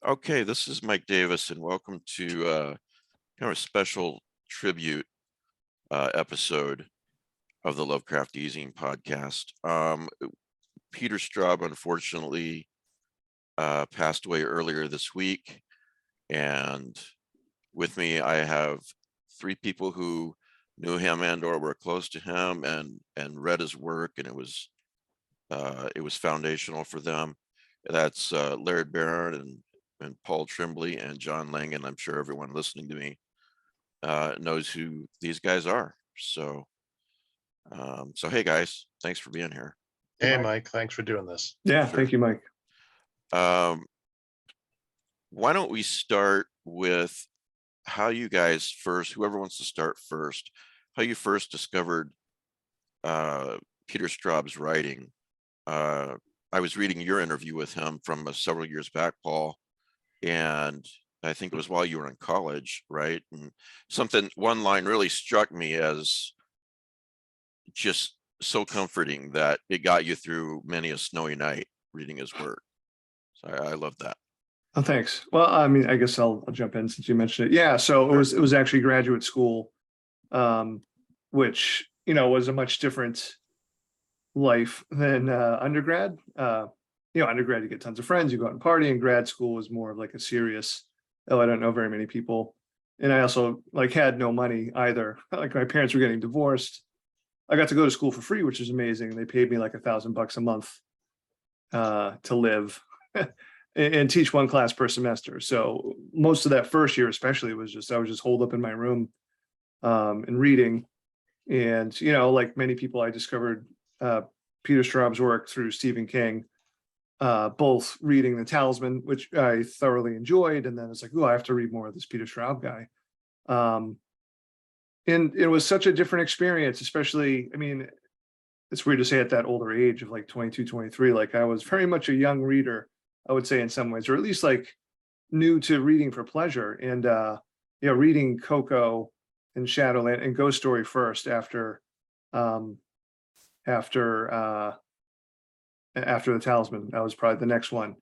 Okay, this is Mike Davis, and welcome to kind of a special tribute episode of the Lovecraft Easing podcast. Peter Straub, unfortunately, passed away earlier this week, and with me, I have three people who knew him and/or were close to him, and read his work, and it was foundational for them. That's Laird, Barron, and Paul Tremblay and John Langan. I'm sure everyone listening to me knows who these guys are. So hey guys, thanks for being here. Hey Mike, thanks for doing this. Yeah, Sure. Thank you, Mike. Why don't we start with how you guys first, whoever wants to start first, how you first discovered Peter Straub's writing. I was reading your interview with him from several years back, Paul, and I think it was while you were in college, right? And one line really struck me as just so comforting that it got you through many a snowy night reading his work. So I love that. Oh, thanks. Well, I mean, I guess I'll jump in since you mentioned it. Yeah, so it was actually graduate school, which was a much different life than undergrad. Undergrad you get tons of friends, you go out and party, and grad school was more of like a serious, I don't know very many people. And I also had no money either. Like my parents were getting divorced. I got to go to school for free, which was amazing. They paid me like $1,000 a month to live and teach one class per semester. So most of that first year, especially, I was just holed up in my room and reading. And like many people, I discovered Peter Straub's work through Stephen King, both reading The Talisman, which I thoroughly enjoyed, and then it's like, oh, I have to read more of this Peter Straub guy. And it was such a different experience, especially, I mean, it's weird to say at that older age of like 22, 23, like I was very much a young reader, I would say in some ways, or at least like new to reading for pleasure. And, reading Coco and Shadowland and Ghost Story first after The Talisman, that was probably the next one.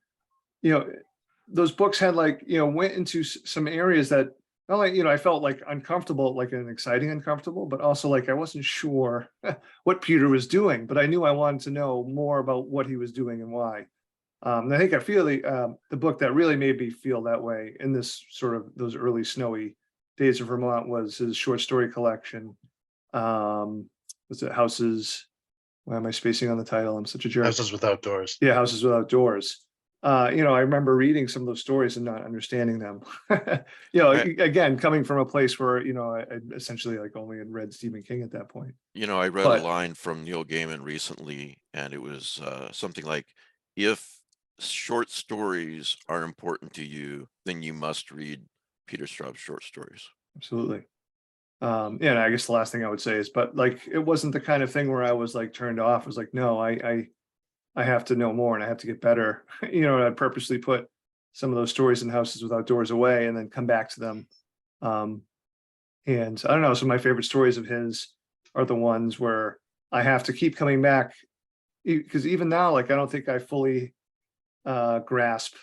Those books had went into some areas that not like, I felt like uncomfortable, like an exciting uncomfortable, but also like I wasn't sure what Peter was doing, but I knew I wanted to know more about what he was doing and why. And I think I feel the book that really made me feel that way in this sort of those early snowy days of Vermont was his short story collection. Was it Houses? Why am I spacing on the title? I'm such a jerk. Houses Without Doors. Yeah, Houses Without Doors. I remember reading some of those stories and not understanding them. Right. Again, coming from a place where, I essentially only had read Stephen King at that point. I read a line from Neil Gaiman recently, and it was something like, if short stories are important to you, then you must read Peter Straub's short stories. Absolutely. And I guess the last thing I would say is, but it wasn't the kind of thing where I was turned off. It was like, no, I have to know more and I have to get better. And I'd purposely put some of those stories in Houses Without Doors away and then come back to them. And I don't know, some of my favorite stories of his are the ones where I have to keep coming back, because even now, I don't think I fully grasp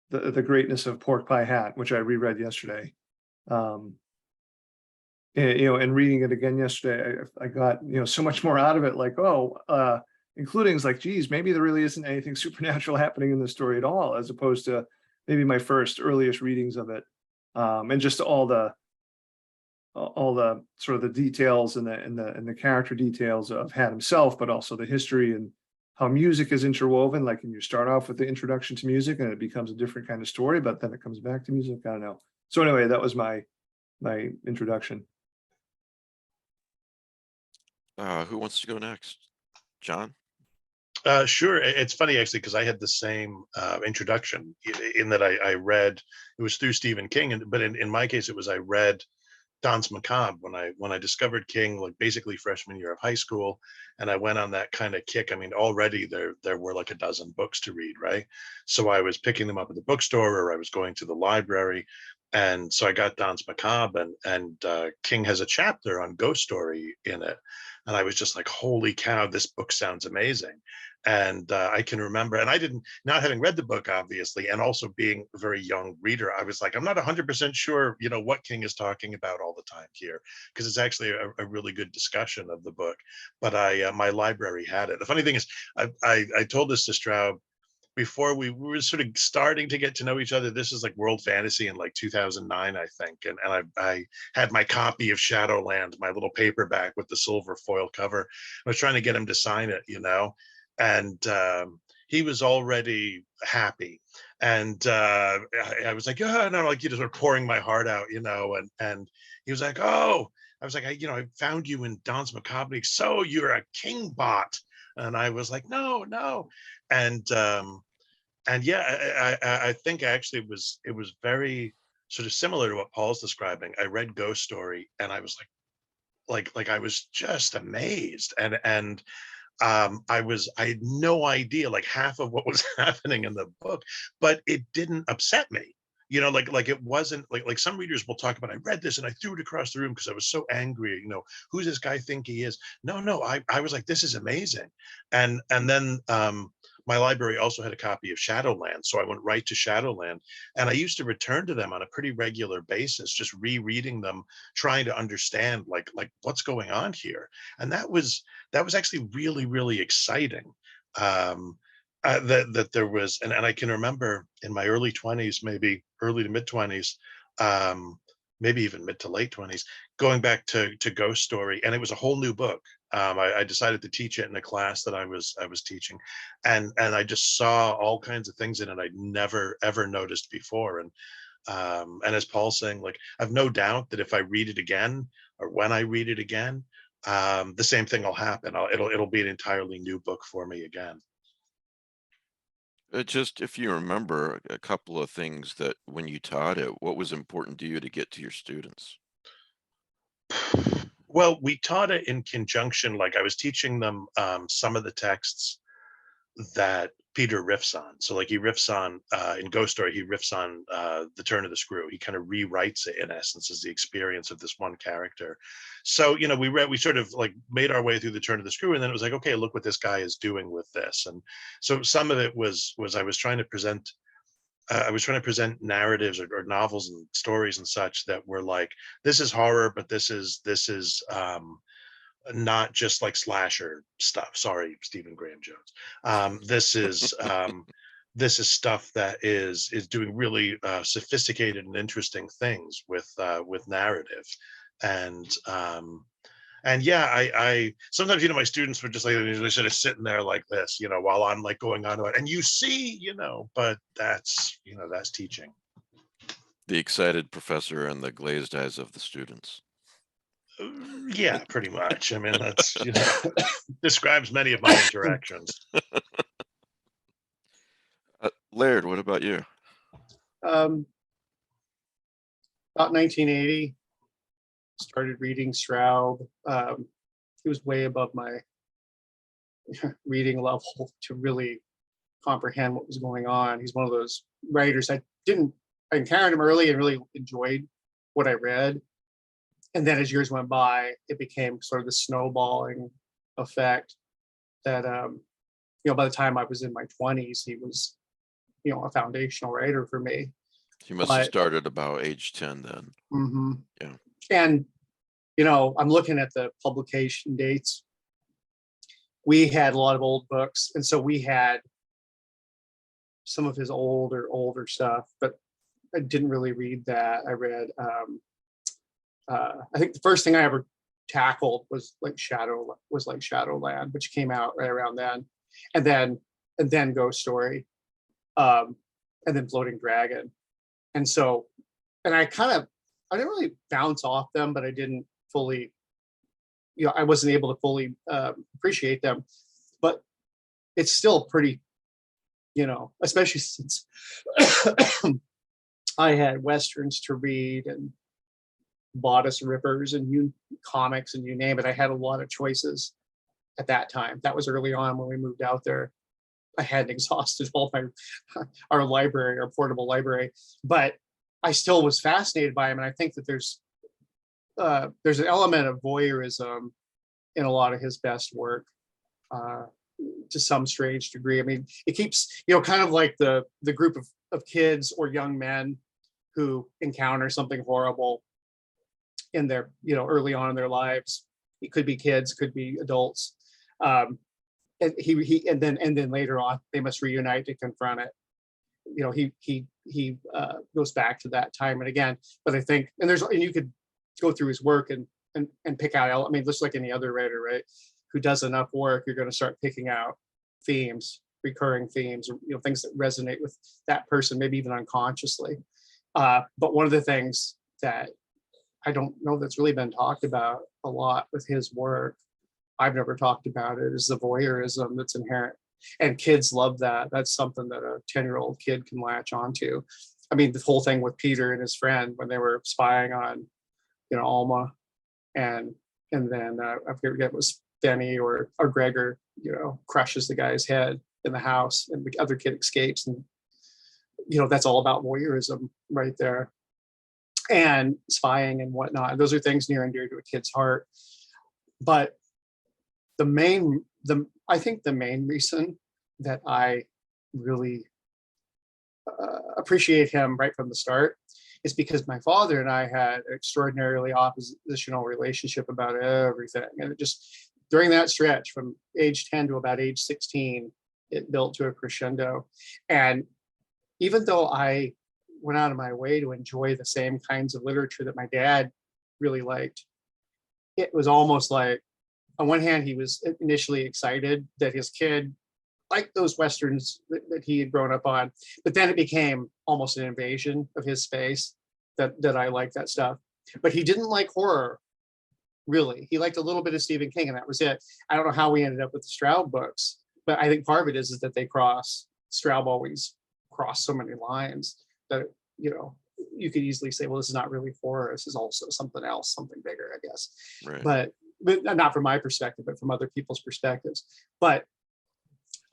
the greatness of Pork Pie Hat, which I reread yesterday. And reading it again yesterday, I got so much more out of it. Including it's like, geez, maybe there really isn't anything supernatural happening in the story at all, as opposed to maybe my earliest readings of it, and just all the sort of the details and the character details of Hat himself, but also the history and how music is interwoven. Like, and you start off with the introduction to music, and it becomes a different kind of story, but then it comes back to music. I don't know. So anyway, that was my introduction. Who wants to go next? John? Sure. It's funny, actually, because I had the same introduction in that I read, it was through Stephen King, but in my case, it was I read Danse Macabre when I discovered King, basically freshman year of high school, and I went on that kind of kick. I mean, already there were a dozen books to read, right? So I was picking them up at the bookstore, or I was going to the library, and so I got Danse Macabre, and King has a chapter on Ghost Story in it, and I was just like, holy cow, this book sounds amazing. And I can remember, and I didn't, not having read the book, obviously, and also being a very young reader, I was like, I'm not 100% sure, what King is talking about all the time here, because it's actually a really good discussion of the book. But my library had it. The funny thing is, I told this to Straub before we were sort of starting to get to know each other. This is like World Fantasy in like 2009, I think. And I had my copy of Shadowland, my little paperback with the silver foil cover. I was trying to get him to sign it, and he was already happy. And I was like, oh, no, like, sort of pouring my heart out, and he was like, oh, I was like, I found you in Don's Macabre. So you're a King bot. And I was like, no. And yeah, I think actually it was very sort of similar to what Paul's describing. I read Ghost Story and I was like I was just amazed. And I had no idea like half of what was happening in the book, but it didn't upset me. Like it wasn't like some readers will talk about, I read this and I threw it across the room because I was so angry. Who's this guy think he is? No, I was like, this is amazing. And then my library also had a copy of Shadowland, so I went right to Shadowland, and I used to return to them on a pretty regular basis, just rereading them, trying to understand like what's going on here. And that was actually really, really exciting. That there was, and I can remember in my early 20s, maybe early to mid 20s, maybe even mid to late 20s, going back to Ghost Story, and it was a whole new book. I decided to teach it in a class that I was teaching, and I just saw all kinds of things in it I'd never ever noticed before. And as Paul's saying, like, I've no doubt that if I read it again, or when I read it again, the same thing will happen. It'll be an entirely new book for me again. Just if you remember a couple of things that when you taught it, what was important to you to get to your students? Well, we taught it in conjunction. Like, I was teaching them some of the texts that Peter riffs on. So like he riffs on in Ghost Story, he riffs on the turn of the screw. He kind of rewrites it in essence as the experience of this one character. So we sort of like made our way through the turn of the screw, and then it was like, okay, look what this guy is doing with this. And so some of it was I was trying to present narratives or novels and stories and such that were like, this is horror, but this is not just like slasher stuff. Sorry, Stephen Graham Jones. This is stuff that is doing really sophisticated and interesting things with narrative. And yeah, I sometimes, my students were just like, they're sort of sitting there like this, while I'm like going on to it, and but that's that's teaching. The excited professor and the glazed eyes of the students. Yeah, pretty much. I mean, that's describes many of my interactions. Laird, what about you? About 1980, started reading Straub. He was way above my reading level to really comprehend what was going on. He's one of those writers I encountered him early and really enjoyed what I read. And then as years went by, it became sort of the snowballing effect that, by the time I was in my 20s, he was, a foundational writer for me. You must have started about age 10 then. Mm-hmm. Yeah. And, I'm looking at the publication dates. We had a lot of old books. And so we had some of his older stuff, but I didn't really read that. I read, I think the first thing I ever tackled was like Shadowland, which came out right around then, and then Ghost Story, and then Floating Dragon. And so, and I didn't really bounce off them, but I didn't fully, I wasn't able to fully appreciate them. But it's still pretty, especially since I had Westerns to read and bodice rippers and comics and you name it. I had a lot of choices at that time. That was early on when we moved out there. I hadn't exhausted all our library, our portable library, but I still was fascinated by him. And I think that there's an element of voyeurism in a lot of his best work. to some strange degree. I mean, it keeps, kind of like the group of kids or young men who encounter something horrible in their, early on in their lives. It could be kids, could be adults. And then later on, they must reunite to confront it. He goes back to that time and again. But I think, and you could go through his work and pick out, I mean, just like any other writer, right? Who does enough work, you're going to start picking out themes, recurring themes, or, things that resonate with that person, maybe even unconsciously. But one of the things that I don't know that's really been talked about a lot with his work, I've never talked about it, is the voyeurism that's inherent. And kids love that. That's something that a 10-year-old kid can latch onto. I mean, the whole thing with Peter and his friend when they were spying on, Alma, and then I forget it was Benny or Gregor, crushes the guy's head in the house, and the other kid escapes, and that's all about voyeurism right there, and spying and whatnot. Those are things near and dear to a kid's heart. But I think the main reason that I really appreciate him right from the start is because my father and I had an extraordinarily oppositional relationship about everything. And it just, during that stretch from age 10 to about age 16, it built to a crescendo. And even though I went out of my way to enjoy the same kinds of literature that my dad really liked, it was almost like, on one hand, he was initially excited that his kid liked those Westerns that he had grown up on, but then it became almost an invasion of his space that I liked that stuff. But he didn't like horror, really. He liked a little bit of Stephen King, and that was it. I don't know how we ended up with the Straub books, but I think part of it is that they cross. Straub always crossed so many lines that, you could easily say, well, this is not really horror. This is also something else, something bigger, I guess. Right. But not from my perspective, but from other people's perspectives. But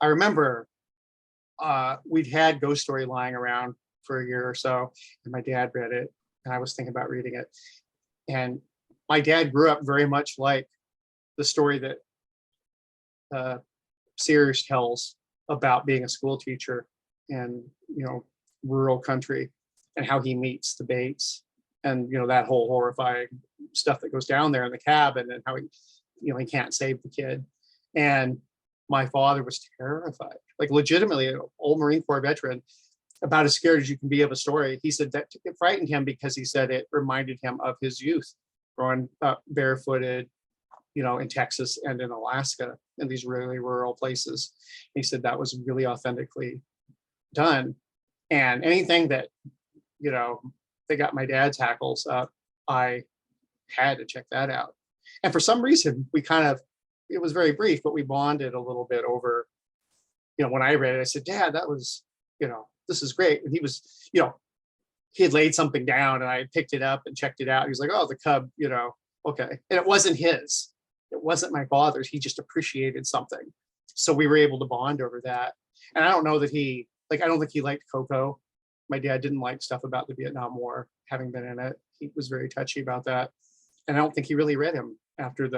I remember we'd had Ghost Story lying around for a year or so, and my dad read it, and I was thinking about reading it. And my dad grew up very much like the story that Sears tells about being a school teacher in, rural country, and how he meets the Bates, and that whole horrifying stuff that goes down there in the cabin, and how he can't save the kid. And my father was terrified, like legitimately an old Marine Corps veteran, about as scared as you can be of a story. He said that it frightened him because he said it reminded him of his youth growing up barefooted, in Texas and in Alaska, in these really rural places. He said that was really authentically done. And anything that, they got my dad's hackles up, I had to check that out. And for some reason, it was very brief, but we bonded a little bit over, when I read it, I said, Dad, that was, this is great. And he was, he had laid something down, and I picked it up and checked it out. He was like, oh, the cub, okay. And it wasn't his. It wasn't my father's. He just appreciated something. So we were able to bond over that. And I don't know that I don't think he liked Coco. My dad didn't like stuff about the Vietnam War, having been in it. He was very touchy about that. And I don't think he really read him after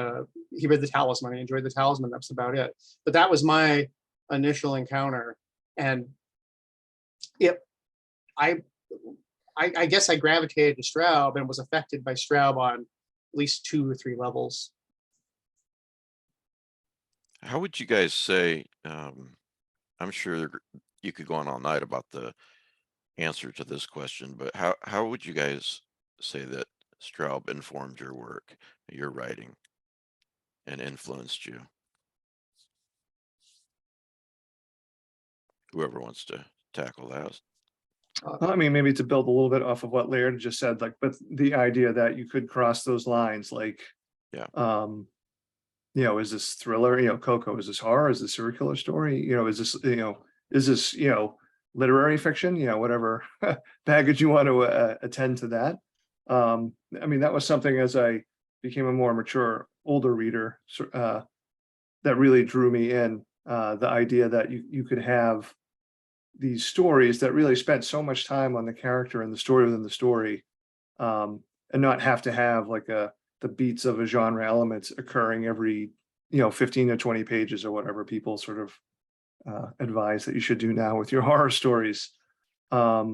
he read The Talisman. He enjoyed The Talisman. That's about it. But that was my initial encounter. And I guess I gravitated to Straub and was affected by Straub on at least 2 or 3 levels. How would you guys say, I'm sure you could go on all night about the answer to this question, but how would you guys say that Straub informed your work, your writing, and influenced you? Whoever wants to tackle that. I mean, maybe to build a little bit off of what Laird just said, but the idea that you could cross those lines, yeah, is this thriller, Coco, is this horror, is this serial killer story, is this literary fiction, whatever baggage you want to attend to that. I mean, that was something as I became a more mature, older reader, that really drew me in, the idea that you could have these stories that really spent so much time on the character and the story within the story, and not have to have the beats of a genre elements occurring every 15 to 20 pages or whatever people sort of advise that you should do now with your horror stories. I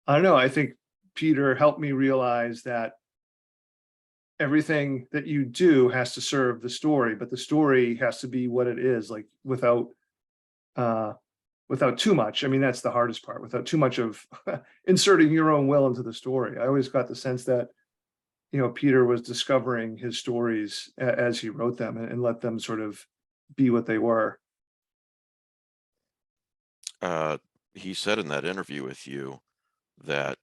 don't know. I think Peter helped me realize that everything that you do has to serve the story, but the story has to be what it is, like without too much. I mean, that's the hardest part, without too much of inserting your own will into the story. I always got the sense that, Peter was discovering his stories as he wrote them, and let them sort of be what they were. He said in that interview with you that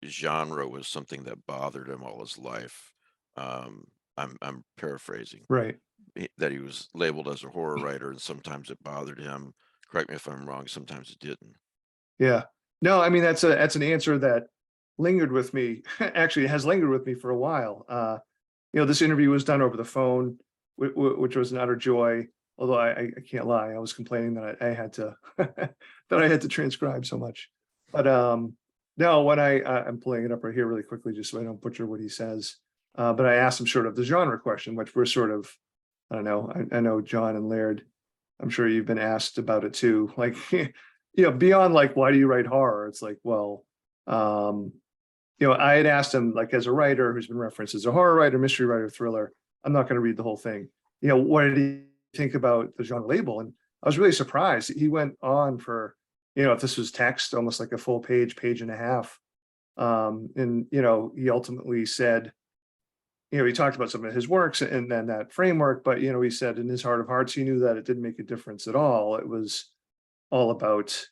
genre was something that bothered him all his life. I'm paraphrasing. Right. That he was labeled as a horror writer, and sometimes it bothered him. Correct me if I'm wrong. Sometimes it didn't. Yeah. No, I mean, that's an answer that lingered with me. Actually, it has lingered with me for a while. This interview was done over the phone, which was an utter joy. Although I can't lie, I was complaining that I had to that I had to transcribe so much. But no, when I'm pulling it up right here really quickly just so I don't butcher what he says. But I asked him sort of the genre question, which we're sort of, I don't know. I know John and Laird, I'm sure you've been asked about it too. Like, beyond like, why do you write horror? It's like, well, I had asked him, like, as a writer who's been referenced as a horror writer, mystery writer, thriller, I'm not going to read the whole thing. What did he think about the genre label? And I was really surprised. He went on for, if this was text, almost like a full page and a half. And, he ultimately said, he talked about some of his works and then that framework, but, he said in his heart of hearts, he knew that it didn't make a difference at all. It was all about,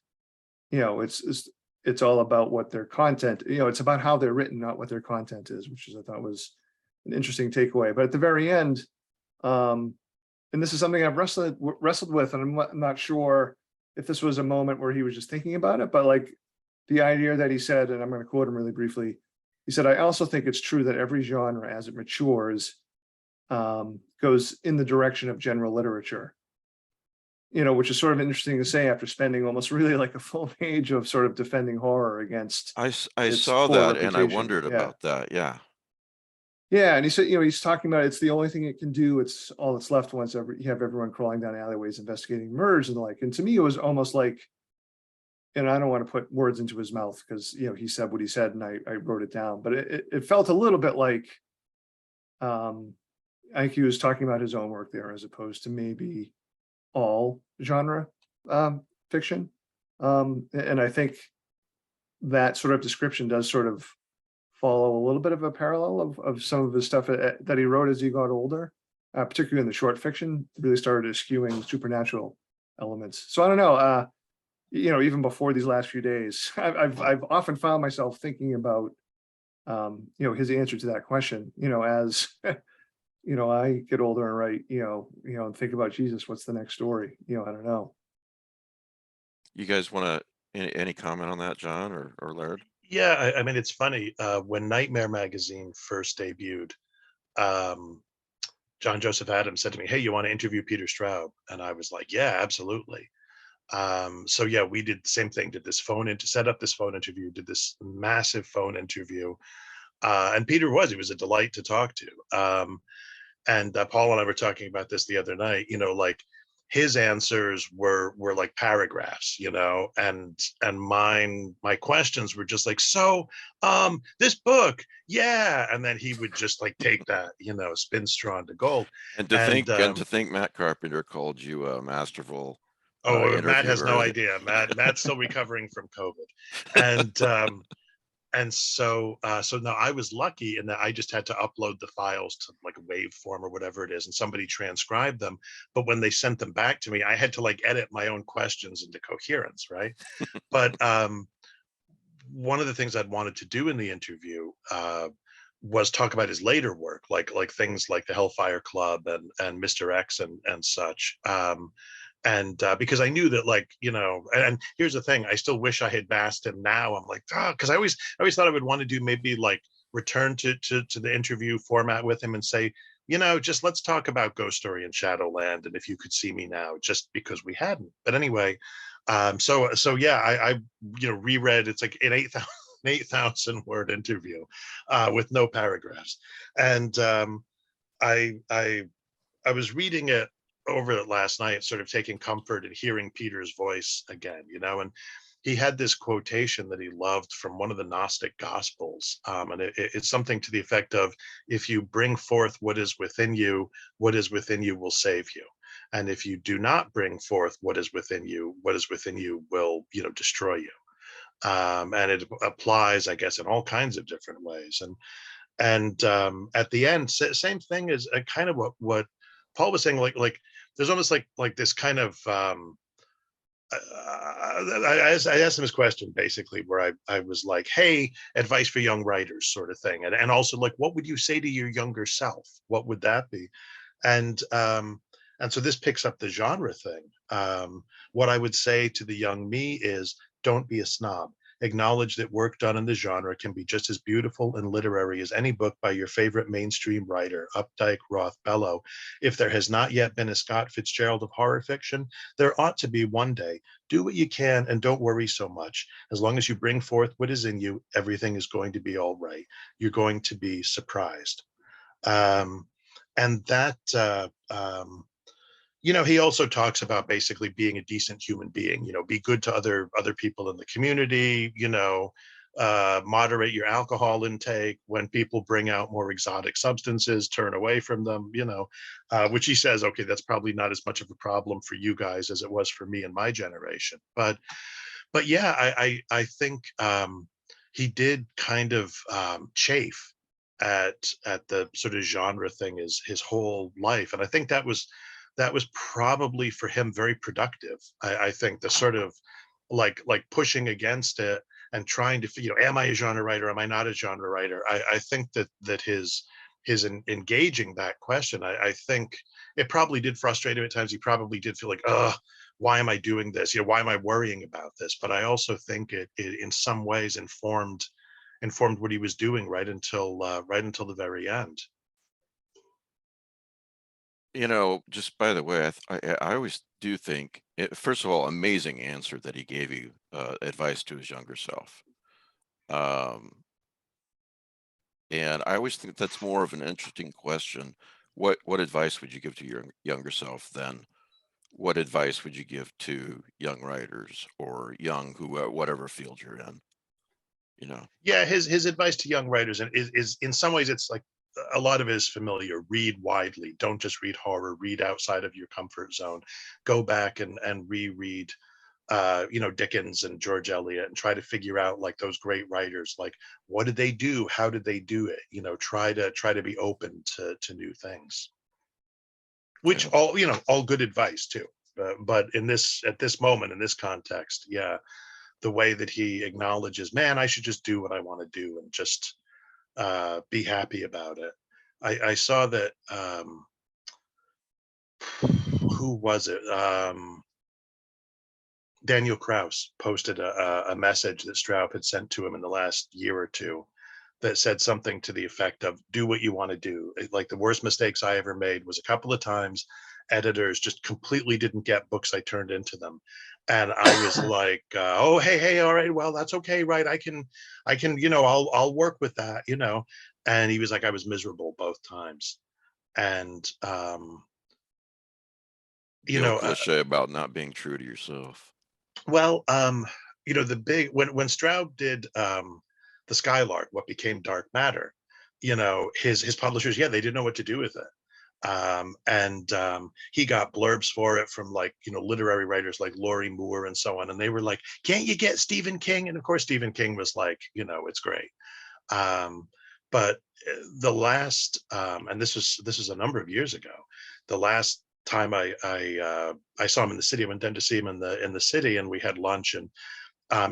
it's all about what their content, it's about how they're written, not what their content is, which I thought was an interesting takeaway. But at the very end, and this is something I've wrestled with, and I'm not sure if this was a moment where he was just thinking about it, but like the idea that he said, and I'm going to quote him really briefly. He said, "I also think it's true that every genre, as it matures, goes in the direction of general literature." Which is sort of interesting to say after spending almost really like a full page of sort of defending horror against. I its saw poor that and I reputation. wondered Yeah. about that. Yeah. Yeah, and he said, he's talking about it's the only thing it can do. It's all that's left once you have everyone crawling down alleyways investigating murders and the like. And to me, it was almost like, and I don't want to put words into his mouth because he said what he said, and I wrote it down. But it felt a little bit like, I think he was talking about his own work there, as opposed to maybe all genre fiction. And I think that sort of description does sort of follow a little bit of a parallel of some of the stuff that he wrote as he got older, particularly in the short fiction, really started eschewing supernatural elements. So I don't know, even before these last few days, I've often found myself thinking about, his answer to that question, as, I get older and write, and think about Jesus, what's the next story? I don't know. You guys want to, any comment on that, John or Laird? Yeah, I mean, it's funny. When Nightmare Magazine first debuted, John Joseph Adams said to me, "Hey, you want to interview Peter Straub?" And I was like, "Yeah, absolutely." So yeah, we did the same thing. Did this set up this phone interview. Did this massive phone interview, and Peter he was a delight to talk to. And Paul and I were talking about this the other night. Like his answers were like paragraphs, and my questions were just like, so this book, yeah, and then he would just like take that, spin straw into gold. And to think Matt Carpenter called you a masterful Matt has no interviewer. idea. Matt's still recovering from COVID, and so now I was lucky in that I just had to upload the files to like a wave form or whatever it is, and somebody transcribed them. But when they sent them back to me, I had to like edit my own questions into coherence, right? But one of the things I'd wanted to do in the interview was talk about his later work, like things like the Hellfire Club and Mr. X and such. And because I knew that, like, and here's the thing, I still wish I had asked him now. I'm like, because I always thought I would want to do maybe like return to the interview format with him and say, just let's talk about Ghost Story and Shadowland and If You Could See Me Now, just because we hadn't. But anyway, so yeah, I reread. It's like an 8,000 word interview with no paragraphs, and I was reading it over it last night, sort of taking comfort in hearing Peter's voice again, and he had this quotation that he loved from one of the Gnostic Gospels. And it's something to the effect of, if you bring forth what is within you will save you. And if you do not bring forth what is within you will, destroy you. And it applies, I guess, in all kinds of different ways. And at the end, same thing as kind of what Paul was saying, like there's almost like this kind of I asked him his question basically, where I was like, hey, advice for young writers sort of thing. And also, like, what would you say to your younger self? What would that be? And so this picks up the genre thing. What I would say to the young me is, don't be a snob. Acknowledge that work done in the genre can be just as beautiful and literary as any book by your favorite mainstream writer, Updike, Roth, Bellow. If there has not yet been a Scott Fitzgerald of horror fiction, there ought to be one day. Do what you can and don't worry so much. As long as you bring forth what is in you, everything is going to be all right. You're going to be surprised. And that, he also talks about basically being a decent human being, be good to other people in the community, moderate your alcohol intake. When people bring out more exotic substances, turn away from them, which he says, okay, that's probably not as much of a problem for you guys as it was for me and my generation. But yeah, I think he did kind of chafe at the sort of genre thing his whole life. And I think that was probably for him very productive. I think the sort of like pushing against it and trying to, am I a genre writer? Am I not a genre writer? I think that his engaging that question, I think it probably did frustrate him at times. He probably did feel like, why am I doing this? Why am I worrying about this? But I also think it in some ways informed what he was doing right until the very end. Just by the way, I always do think, first of all, amazing answer that he gave you, advice to his younger self. And I always think that's more of an interesting question. What advice would you give to your younger self than what advice would you give to young writers or young whatever field you're in? Yeah, his advice to young writers is in some ways, it's like a lot of it is familiar. Read widely. Don't just read horror. Read outside of your comfort zone. Go back and reread Dickens and George Eliot, and try to figure out, like, those great writers, like, what did they do? How did they do it? Try to be open to new things, which all good advice too. But at this moment, in this context, yeah, the way that he acknowledges, man, I should just do what I want to do and just be happy about it. I saw that, who was it? Daniel Krauss posted a message that Straub had sent to him in the last year or two that said something to the effect of, do what you want to do. Like, the worst mistakes I ever made was a couple of times editors just completely didn't get books I turned into them. And I was like, oh, hey, all right, well, that's okay, right? I can, I'll work with that, And he was like, I was miserable both times. And, The old cliche about not being true to yourself. Well, the big, when Straub did the Skylark, what became Dark Matter, his publishers, yeah, they didn't know what to do with it. And he got blurbs for it from, like, literary writers like Laurie Moore and so on. And they were like, can't you get Stephen King? And of course, Stephen King was like, it's great. But the last, and this was a number of years ago, the last time I saw him in the city, I went down to see him in the city, and we had lunch, and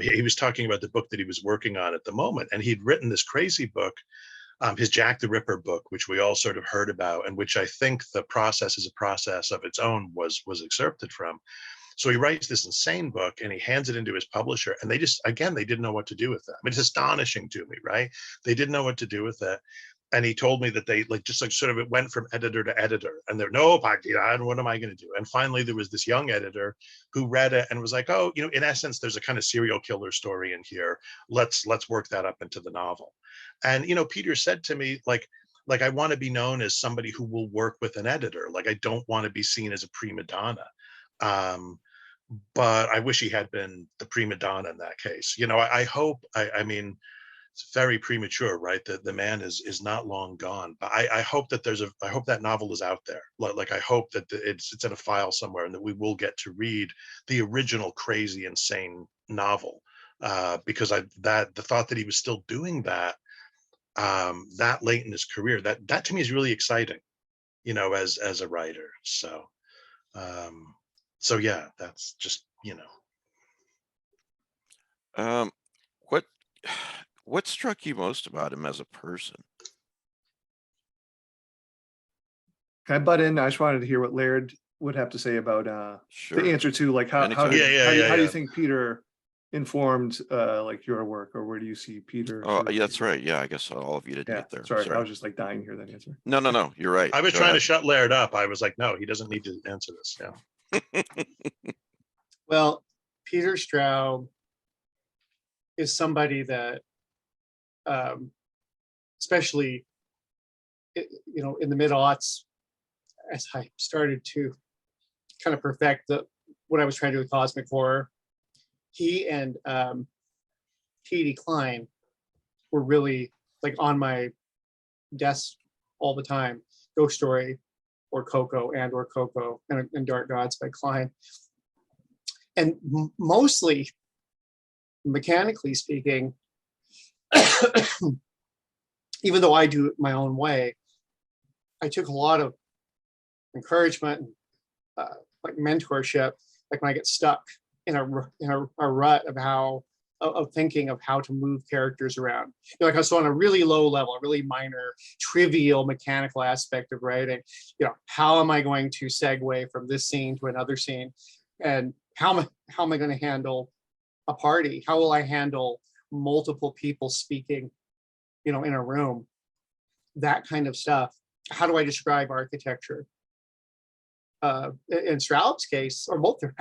he was talking about the book that he was working on at the moment. And he'd written this crazy book, his Jack the Ripper book, which we all sort of heard about, and which I think the process is a process of its own was excerpted from. So he writes this insane book and he hands it into his publisher, and they didn't know what to do with it. I mean, it's astonishing to me, right? They didn't know what to do with it. And he told me that they sort of, it went from editor to editor, and they're, no, what am I going to do? And finally, there was this young editor who read it and was like, oh, in essence, there's a kind of serial killer story in here. Let's work that up into the novel. And, Peter said to me, like, like I want to be known as somebody who will work with an editor. Like I don't want to be seen as a prima donna. But I wish he had been the prima donna in that case. You know, I hope, I mean, it's very premature, right? That the man is not long gone. But I hope that I hope that novel is out there. Like I hope that it's in a file somewhere, and that we will get to read the original crazy, insane novel. Because the thought that he was still doing that, that late in his career, that to me is really exciting, you know, as a writer. So yeah, that's just, you know. What what struck you most about him as a person? Can I butt in? I just wanted to hear what Laird would have to say about Sure. the answer to like how Anytime. did, Yeah, how, do you, yeah, how do you yeah. think Peter informed like your work, or where do you see Peter? Oh, sort of- yeah, that's right. Yeah, I guess all of you didn't Yeah, get there. sorry, I was just like dying to hear that answer. No, you're right. I was Go trying to ahead. shut Laird up. I was like, no, he doesn't need to answer this. Yeah. Well, Peter Straub is somebody that, especially, you know, in the mid-aughts, as I started to kind of perfect what I was trying to do with cosmic horror, he and T.D. Klein were really like on my desk all the time. Ghost Story, or Coco, and Dark Gods by Klein. And mostly, mechanically speaking, even though I do it my own way, I took a lot of encouragement, like mentorship, like when I get stuck in a rut of thinking of how to move characters around. You know, like so on a really low level, a really minor, trivial, mechanical aspect of writing. You know, how am I going to segue from this scene to another scene, and how am I going to handle a party? How will I handle multiple people speaking, you know, in a room? That kind of stuff. How do I describe architecture? In Straub's case, or both their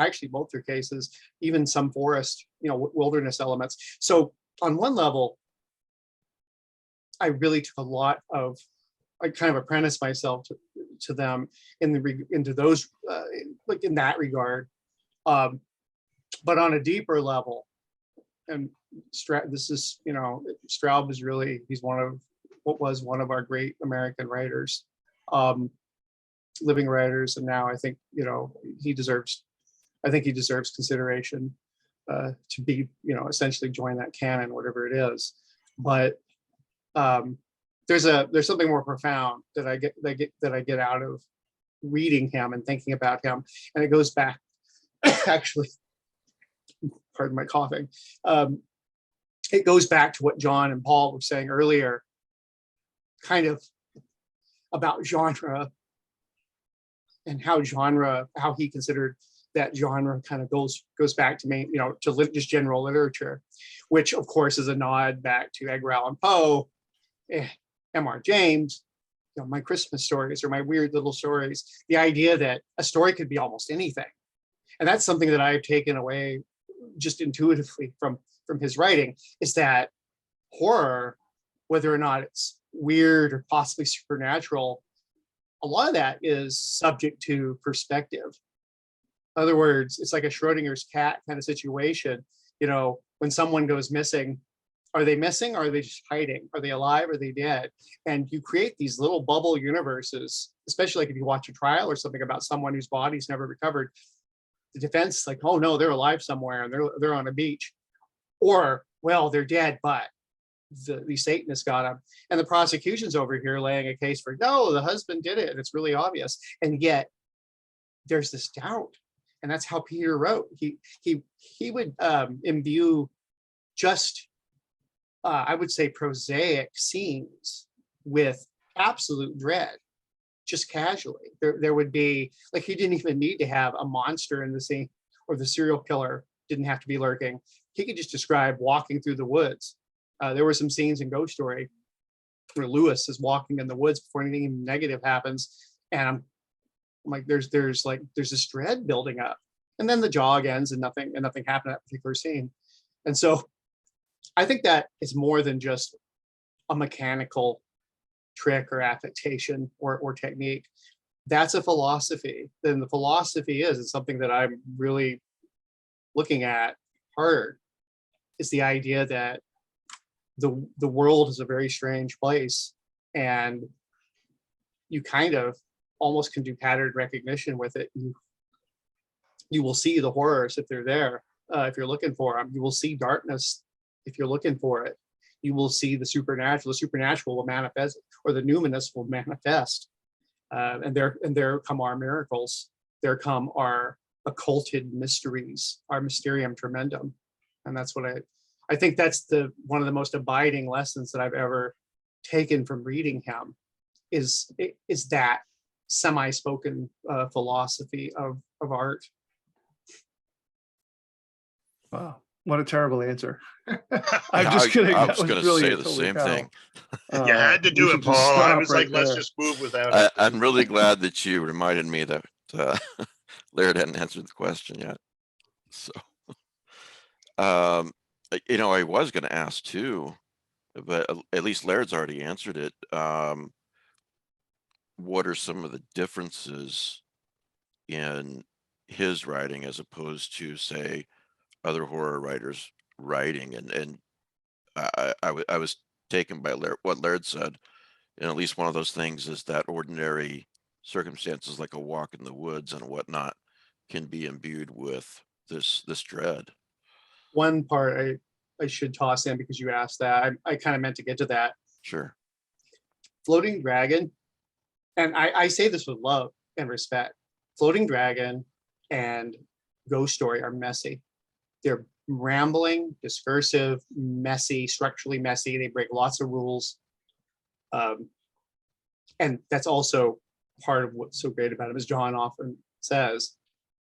cases, even some forest, you know, wilderness elements. So on one level, I really took a lot of, I kind of apprenticed myself to them into those, like in that regard. But on a deeper level, and this is, you know, Straub is really, he's one of our great American writers. Living writers, and now I think, you know, he deserves consideration to be, you know, essentially join that canon, whatever it is. But there's something more profound that I get out of reading him and thinking about him, and it goes back actually, pardon my coughing, it goes back to what John and Paul were saying earlier, kind of about genre, and how he considered that genre kind of goes back to me, you know, to just general literature, which of course is a nod back to Edgar Allan Poe, M.R. James, you know, my Christmas stories or my weird little stories. The idea that a story could be almost anything, and that's something that I've taken away just intuitively from his writing, is that horror, whether or not it's weird or possibly supernatural, a lot of that is subject to perspective. In other words, it's like a Schrodinger's cat kind of situation. You know, when someone goes missing, are they missing? Or are they just hiding? Are they alive? Are they dead? And you create these little bubble universes, especially like if you watch a trial or something about someone whose body's never recovered. The defense is like, oh no, they're alive somewhere and they're on a beach. Or, well, they're dead, but the Satanists got them. And the prosecution's over here laying a case for, no, the husband did it, and it's really obvious. And yet there's this doubt. And that's how Peter wrote. He would imbue just I would say prosaic scenes with absolute dread, just casually. There would be, like, he didn't even need to have a monster in the scene, or the serial killer didn't have to be lurking. He could just describe walking through the woods. There were some scenes in Ghost Story where Lewis is walking in the woods before anything even negative happens, and I'm like, there's this dread building up, and then the jog ends and nothing happened in that particular scene. And so I think that is more than just a mechanical trick or affectation or technique. That's a philosophy. Then the philosophy is something that I'm really looking at hard. Is the idea that the world is a very strange place, and you kind of almost can do pattern recognition with it. You will see the horrors if they're there, if you're looking for them. You will see darkness if you're looking for it. You will see the supernatural. The supernatural will manifest, or the numinous will manifest. And there come our miracles. There come our occulted mysteries, our mysterium tremendum. And that's what I think that's one of the most abiding lessons that I've ever taken from reading him is that semi-spoken philosophy of art. Wow, what a terrible answer. Yeah, I'm just kidding. I That was going to brilliant. say the Holy same cow. thing. You had to We do should it, just Paul. I stop was right like, let's there. just move without it. I'm really glad that you reminded me that Laird hadn't answered the question yet. So, you know, I was going to ask too, but at least Laird's already answered it. What are some of the differences in his writing as opposed to, say, other horror writers' writing? And I was taken by what Laird said, and at least one of those things is that ordinary circumstances like a walk in the woods and whatnot can be imbued with this dread. One part I should toss in, because you asked that, I kind of meant to get to that. Sure. Floating Dragon, and I say this with love and respect, Floating Dragon and Ghost Story are messy. They're rambling, discursive, messy, structurally messy. They break lots of rules. And that's also part of what's so great about him, as John often says,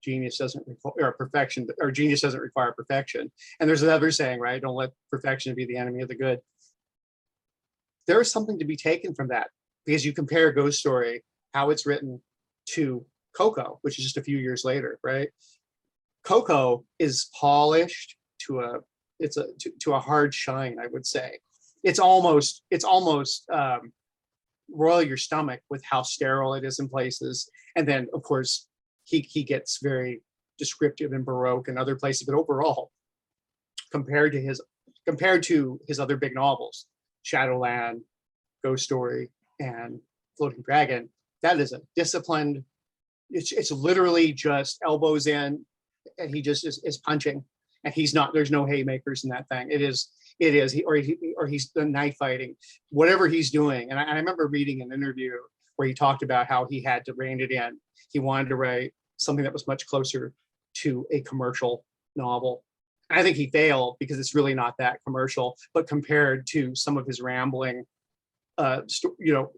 genius doesn't require perfection, or genius doesn't require perfection. And there's another saying, right? Don't let perfection be the enemy of the good. There is something to be taken from that, because you compare Ghost Story, how it's written, to Coco, which is just a few years later, right? Coco is polished to a hard shine, I would say. It's almost roil your stomach with how sterile it is in places. And then, of course, he gets very descriptive and Baroque in other places. But overall, compared to his other big novels, Shadowland, Ghost Story, and Floating Dragon, that is a disciplined. It's literally just elbows in, and he just is punching, and he's not. There's no haymakers in that thing. It is. He's the knife fighting, whatever he's doing. And I remember reading an interview where he talked about how he had to rein it in. He wanted to write something that was much closer to a commercial novel. And I think he failed, because it's really not that commercial. But compared to some of his rambling,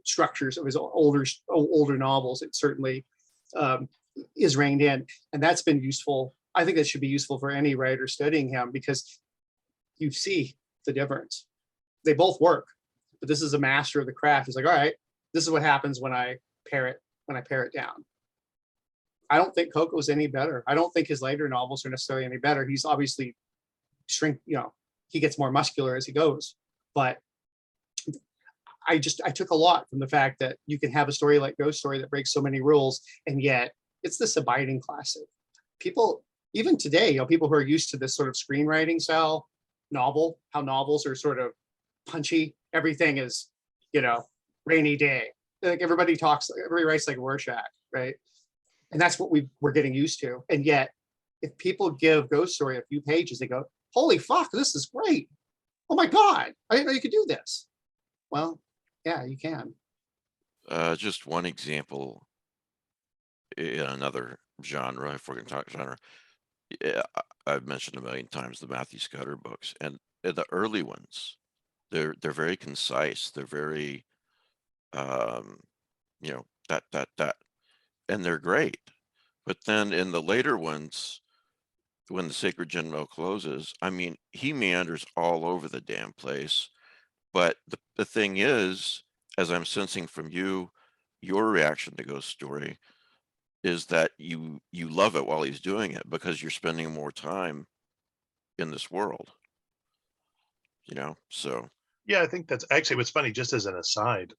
structures of his older novels, it certainly is reined in, and that's been useful. I think that should be useful for any writer studying him, because you see the difference. They both work, but this is a master of the craft. He's like, all right, this is what happens when I pare it down. I don't think Coco's any better. I don't think his later novels are necessarily any better. He's obviously he gets more muscular as he goes. But I took a lot from the fact that you can have a story like Ghost Story that breaks so many rules, and yet it's this abiding classic. People, even today, people who are used to this sort of screenwriting style novel, how novels are sort of punchy, everything is, rainy day. Like everybody writes like Rorschach, right? And that's what we're getting used to. And yet, if people give Ghost Story a few pages, they go, holy fuck, this is great. Oh my God, I didn't know you could do this. Well, yeah, you can. Just one example in another genre, if we're going to talk genre. Yeah, I've mentioned a million times the Matthew Scudder books, and the early ones, they're very concise. They're very, that, and they're great. But then in the later ones, when the Sacred General closes, I mean, he meanders all over the damn place. But the thing is, as I'm sensing from you, your reaction to Ghost Story is that you love it while he's doing it, because you're spending more time in this world, so Yeah, I think that's actually what's funny, just as an aside,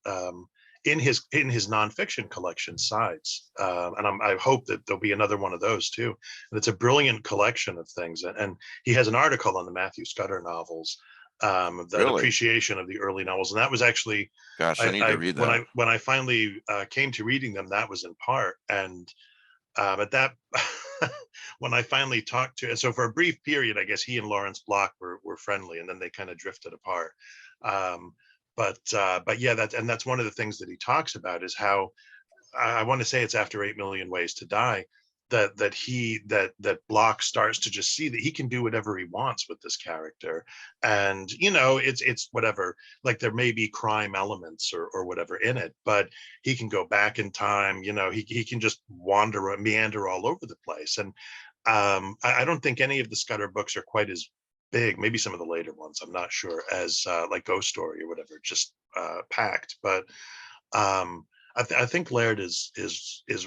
in his nonfiction collection Sides, and I hope that there'll be another one of those too. And it's a brilliant collection of things. And he has an article on the Matthew Scudder novels, the Really? appreciation of the early novels. And that was actually, Gosh, I need to read that. when I finally came to reading them, that was in part. And at that, when I finally talked to, so for a brief period, I guess he and Lawrence Block were friendly, and then they kind of drifted apart. Um, but yeah, that's one of the things that he talks about, is how, I want to say it's after 8 Million Ways to Die, that Block starts to just see that he can do whatever he wants with this character. And it's whatever, like there may be crime elements or whatever in it, but he can go back in time. He can just wander, meander all over the place. And I don't think any of the Scudder books are quite as big, maybe some of the later ones, I'm not sure, as like Ghost Story or whatever, just packed. But I think Laird is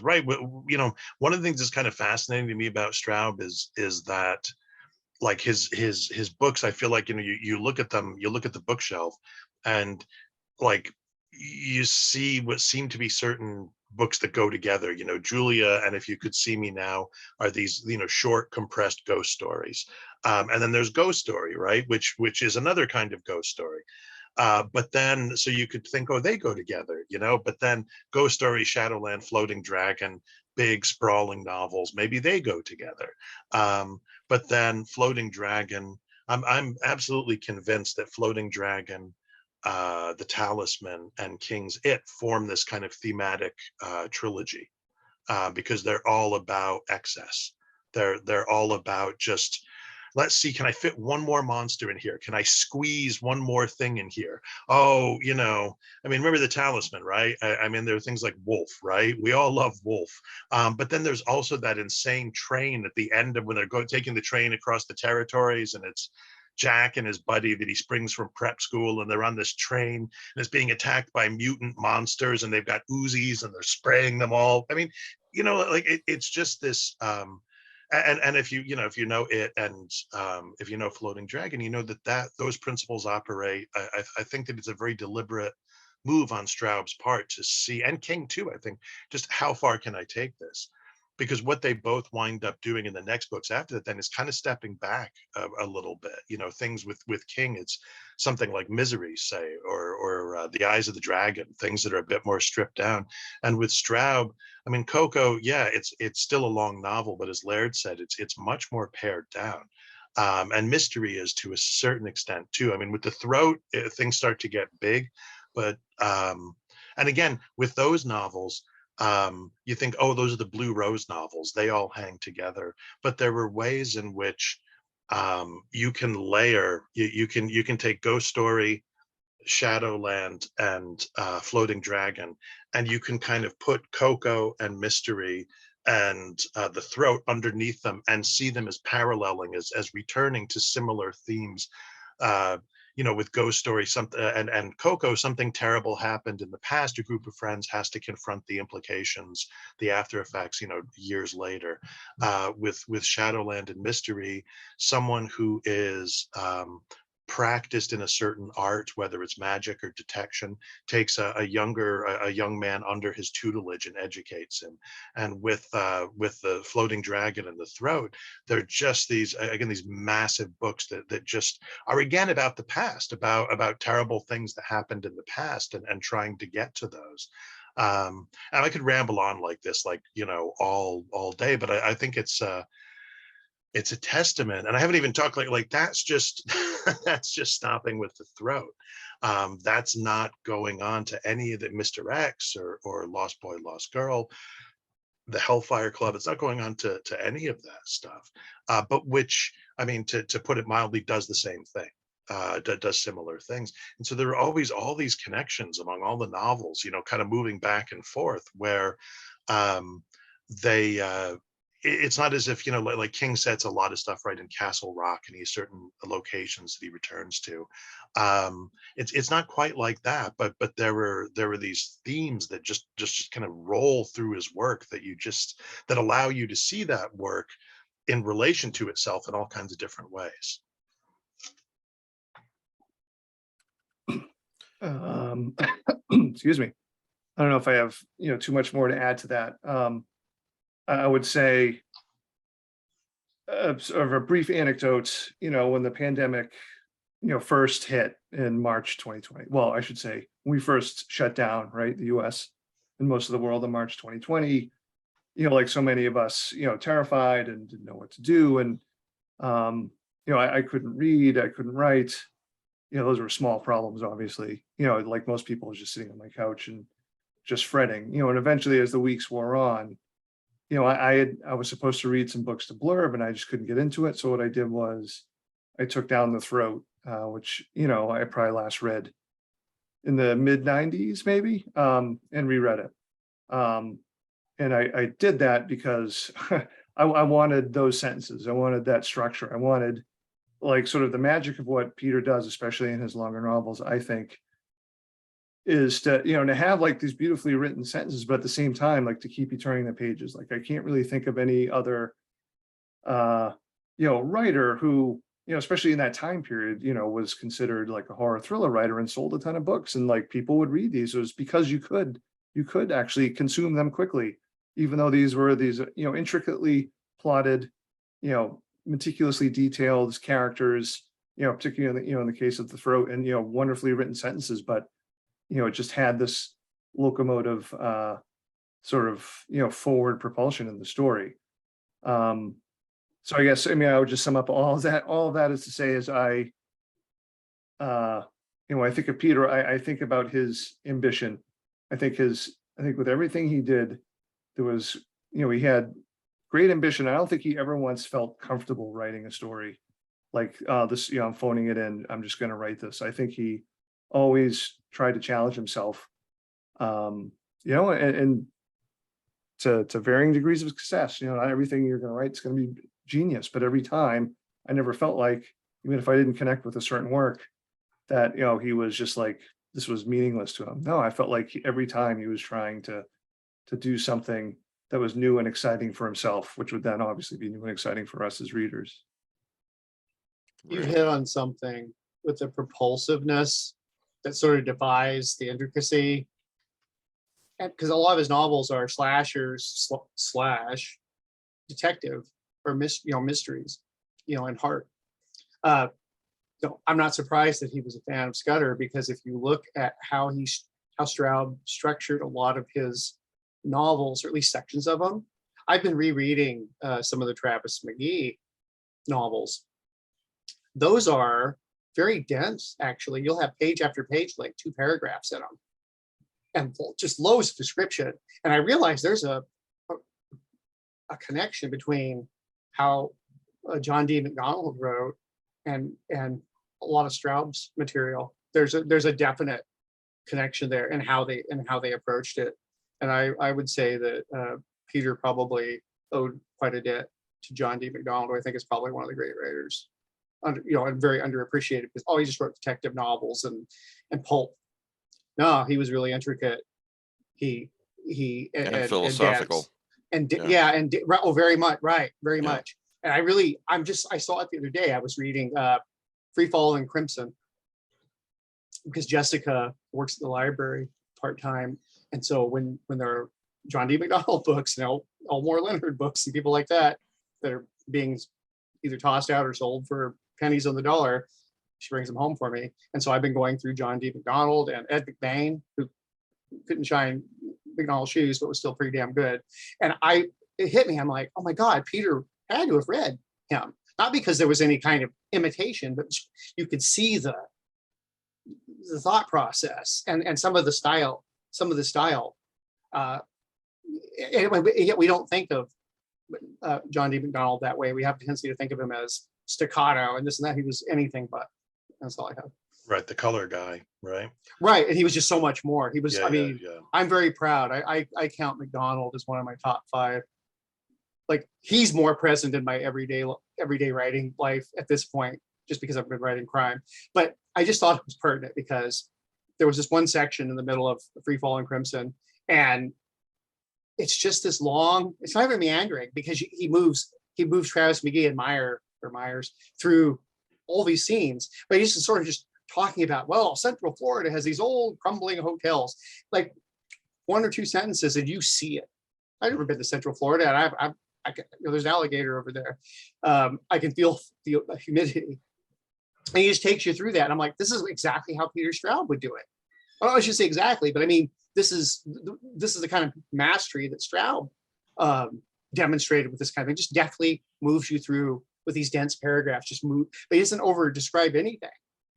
right. One of the things that's kind of fascinating to me about Straub is that, like, his books, I feel like, you look at them, you look at the bookshelf, and like you see what seem to be certain books that go together. Julia and If You Could See Me Now are these, short compressed ghost stories. And then there's Ghost Story, right, which is another kind of ghost story. But then, so you could think, oh, they go together, but then Ghost Story, Shadowland, Floating Dragon, big sprawling novels, maybe they go together. But then Floating Dragon, I'm absolutely convinced that Floating Dragon, The Talisman, and King's It form this kind of thematic trilogy, because they're all about excess. They're all about just, let's see, can I fit one more monster in here? Can I squeeze one more thing in here? Oh, remember The Talisman, right? I mean, there are things like Wolf, right? We all love Wolf. But then there's also that insane train at the end of when they're taking the train across the territories, and it's Jack and his buddy that he springs from prep school, and they're on this train and it's being attacked by mutant monsters, and they've got Uzis and they're spraying them all. I mean, like it's just this, and if if you know it, and if you know Floating Dragon, you know that those principles operate. I think that it's a very deliberate move on Straub's part to see, and King too, I think, just how far can I take this? Because what they both wind up doing in the next books after that then is kind of stepping back a little bit. Things with King, it's something like Misery, say, or The Eyes of the Dragon, things that are a bit more stripped down. And with Straub, I mean, Coco, yeah, it's still a long novel, but as Laird said, it's much more pared down. And Mystery is, to a certain extent too. I mean, with The Throat, things start to get big, but and again, with those novels, you think, oh, those are the Blue Rose novels, they all hang together. But there were ways in which you can layer, you can take Ghost Story, Shadowland, and Floating Dragon, and you can kind of put Coco and Mystery and The Throat underneath them and see them as paralleling, as returning to similar themes. With Ghost Story, something, and Coco, something terrible happened in the past. A group of friends has to confront the implications, the after effects, years later. With Shadowland and Mystery, someone who is practiced in a certain art, whether it's magic or detection, takes a young man under his tutelage and educates him. And with the Floating Dragon and The Throat, they're just these massive books that just are again about the past, about terrible things that happened in the past, and trying to get to those. And I could ramble on like this, all day, but I think it's a testament. And I haven't even talked like that's just that's just stopping with The Throat. That's not going on to any of the Mr. X or Lost Boy, Lost Girl, the Hellfire Club. It's not going on to any of that stuff. But which, I mean, to put it mildly, does the same thing. Does similar things. And so there are always all these connections among all the novels, kind of moving back and forth, where they it's not as if, like King sets a lot of stuff right in Castle Rock, and he has certain locations that he returns to. It's not quite like that, but there were these themes that just kind of roll through his work, that allow you to see that work in relation to itself in all kinds of different ways. Um, excuse me. I don't know if I have, too much more to add to that. I would say sort of a brief anecdote, when the pandemic, first hit in March 2020. Well, I should say we first shut down, right? The US and most of the world in March 2020, like so many of us, terrified and didn't know what to do. And, I couldn't read, I couldn't write. Those were small problems, obviously. Like most people, I was just sitting on my couch and just fretting. And eventually, as the weeks wore on, I was supposed to read some books to blurb, and I just couldn't get into it. So what I did was I took Down the Throat, which I probably last read in the mid '90s, maybe, and reread it. And I did that because I wanted those sentences. I wanted that structure. I wanted like sort of the magic of what Peter does, especially in his longer novels, I think, is to have like these beautifully written sentences, but at the same time, like to keep you turning the pages. Like I can't really think of any other writer who, especially in that time period, was considered like a horror thriller writer and sold a ton of books, and like people would read these. It was because you could actually consume them quickly, even though these were intricately plotted, meticulously detailed characters, particularly in the case of The Throat, and wonderfully written sentences, but it just had this locomotive sort of forward propulsion in the story. So I guess I would just sum up all of that. All of that is to say is I think of Peter, I think about his ambition. I think with everything he did, there was, he had great ambition. I don't think he ever once felt comfortable writing a story like this, I'm phoning it in, I'm just going to write this. I think he always tried to challenge himself, and to varying degrees of success. Not everything you're going to write is going to be genius, but every time I never felt like, even if I didn't connect with a certain work, that, he was just like, this was meaningless to him. No, I felt like every time he was trying to do something that was new and exciting for himself, which would then obviously be new and exciting for us as readers. You Right. hit on something with the propulsiveness that sort of defies the intricacy. And because a lot of his novels are slashers slash detective or mysteries, in heart. So I'm not surprised that he was a fan of Scudder, because if you look at how Straub structured a lot of his novels, or at least sections of them. I've been rereading some of the Travis McGee novels. Those are very dense, actually. You'll have page after page, like 2 paragraphs in them, and just loads of description. And I realized there's a connection between how John D. McDonald wrote and a lot of Straub's material. There's a definite connection there, and how they approached it. And I would say that Peter probably owed quite a debt to John D. McDonald, who I think is probably one of the great writers, and very underappreciated, because he just wrote detective novels and pulp. No, he was really intricate. He And philosophical. Very much, right, very Yeah. much. And I saw it the other day. I was reading Free Fall and Crimson, because Jessica works at the library part-time. And so when there are John D. McDonald books, Elmore Leonard books and people like that are being either tossed out or sold for pennies on the dollar, she brings them home for me. And so I've been going through John D. McDonald and Ed McBain, who couldn't shine McDonald's shoes, but was still pretty damn good. And it hit me. I'm like, oh my God, Peter had to have read him. Not because there was any kind of imitation, but you could see the thought process and some of the style. Yet we don't think of John D. McDonald that way. We have a tendency to think of him as staccato and this and that. He was anything but. That's all I have. Right, the color guy, right? Right, and he was just so much more. He was. Yeah. I'm very proud. I count McDonald as one of my top 5. Like, he's more present in my everyday writing life at this point, just because I've been writing crime. But I just thought it was pertinent because there was this one section in the middle of Free Fall and Crimson, and it's just this long. It's not even meandering, because he moves Travis McGee and Myers through all these scenes, but he's sort of just talking about, well, Central Florida has these old crumbling hotels, like 1 or 2 sentences and you see it. I've never been to Central Florida, and there's an alligator over there. I can feel the humidity, and he just takes you through that. And I'm like, this is exactly how Peter Straub would do it. Well, I should say exactly, but I mean, this is the kind of mastery that Straub demonstrated with this kind of thing. Just deftly moves you through with these dense paragraphs. Just move, but he doesn't over describe anything.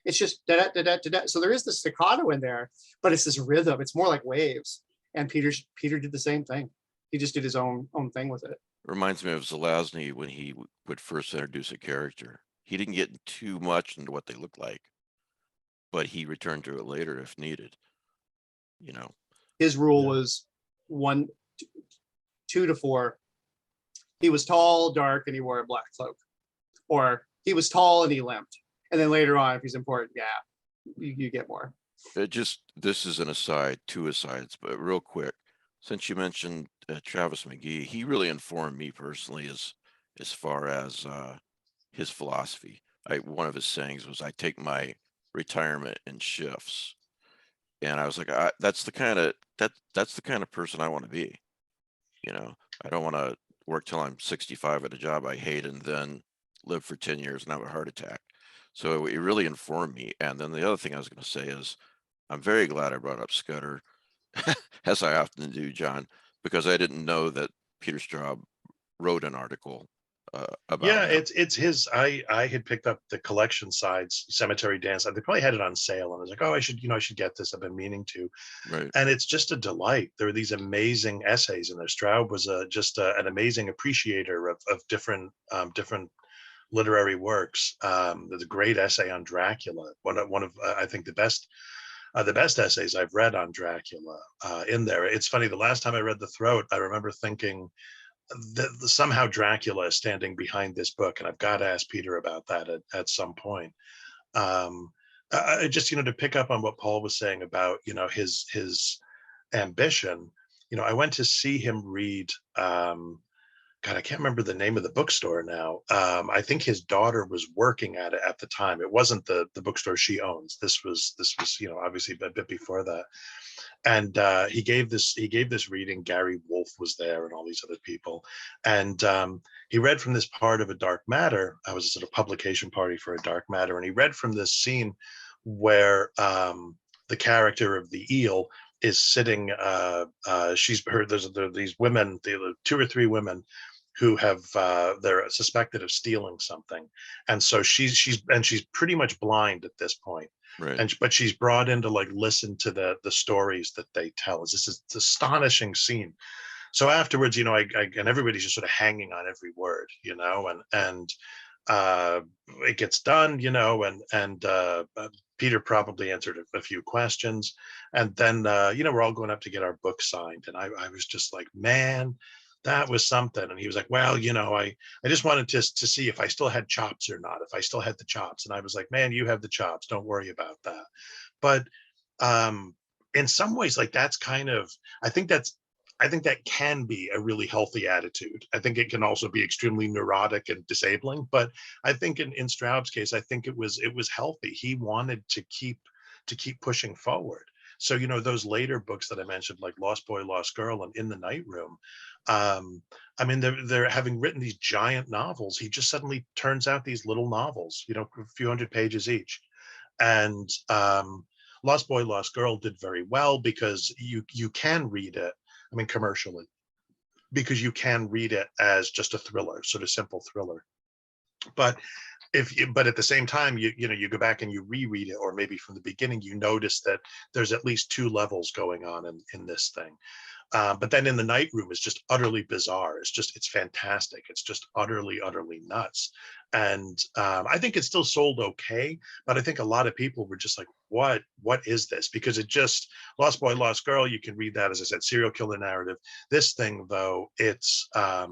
It's just da da da da da da. So there is the staccato in there, but it's this rhythm. It's more like waves. And Peter did the same thing. He just did his own thing with it. Reminds me of Zelazny when he would first introduce a character. He didn't get too much into what they look like, but he returned to it later if needed. You know, his rule was 1, 2 to 4. He was tall, dark, and he wore a black cloak, or he was tall and he limped. And then later on, if he's important, yeah, you get more. This is an aside, 2 asides, but real quick, since you mentioned Travis McGee, he really informed me personally as far as his philosophy. One of his sayings was, "I take my retirement in shifts," and I was like, that's the kind of person I want to be. You know, I don't want to work till I'm 65 at a job I hate and then live for 10 years and have a heart attack. So it really informed me. And then the other thing I was going to say is, I'm very glad I brought up Scudder, as I often do, John, because I didn't know that Peter Straub wrote an article about Yeah, him. it's his. I had picked up the collection sides, Cemetery Dance. They probably had it on sale, and I was like, oh, I should get this. I've been meaning to. Right. And it's just a delight. There are these amazing essays in there. Straub was just an amazing appreciator of different literary works. There's a great essay on Dracula. One of I think the best essays I've read on Dracula in there. It's funny. The last time I read The Throat, I remember thinking that somehow Dracula is standing behind this book, and I've got to ask Peter about that at some point. Just to pick up on what Paul was saying about his ambition. I went to see him read. God, I can't remember the name of the bookstore now. I think his daughter was working at it at the time. It wasn't the bookstore she owns. This was obviously a bit before that. And he gave this reading. Gary Wolfe was there, and all these other people. And he read from this part of A Dark Matter. I was a sort of publication party for A Dark Matter, and he read from this scene where the character of the eel is sitting. She's heard there are these women, 2 or 3 women who have they're suspected of stealing something, and so she's pretty much blind at this point. Right. But she's brought in to listen to the stories that they tell. It's this astonishing scene. So afterwards, and everybody's just sort of hanging on every word, and it gets done, and Peter probably answered a few questions, and then we're all going up to get our book signed, and I was just like, man, that was something. And he was like, well, I just wanted to see if I still had chops or not, if I still had the chops. And I was like, man, you have the chops, don't worry about that. But in some ways, that's kind of, I think that can be a really healthy attitude. I think it can also be extremely neurotic and disabling, but I think in Straub's case, I think it was healthy. He wanted to keep pushing forward. So, those later books that I mentioned, like Lost Boy, Lost Girl and In the Night Room, I mean, they're having written these giant novels. He just suddenly turns out these little novels, a few hundred pages each. And Lost Boy, Lost Girl did very well because you can read it, I mean, commercially, because you can read it as just a thriller, sort of simple thriller. But at the same time, you go back and you reread it, or maybe from the beginning, you notice that there's at least 2 levels going on in this thing. But then In the Night Room is just utterly bizarre. It's fantastic. It's just utterly nuts. And I think it still sold okay, but I think a lot of people were just like, what is this? Because it just, Lost Boy, Lost Girl, you can read that, as I said, serial killer narrative. This thing, though, it's, I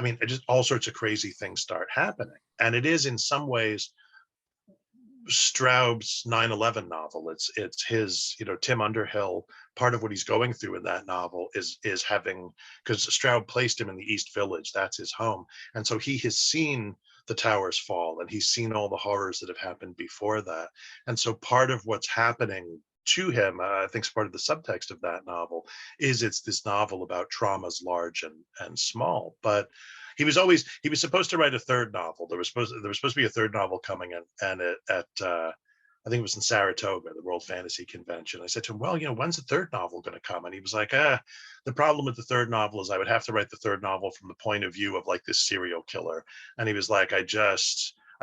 mean, it just all sorts of crazy things start happening. And it is in some ways Straub's 9/11 novel. It's his, Tim Underhill. Part of what he's going through in that novel is having, because Straub placed him in the East Village, that's his home, and so he has seen the towers fall, and he's seen all the horrors that have happened before that. And so part of what's happening to him, I think, is part of the subtext of that novel, is it's this novel about traumas large and small. But he was supposed to write a third novel. There was supposed to be a third novel coming in, and at I think it was in Saratoga, the World Fantasy Convention. I said to him, well, when's the third novel going to come? And he was like, the problem with the third novel is I would have to write the third novel from the point of view of like this serial killer. And he was like, I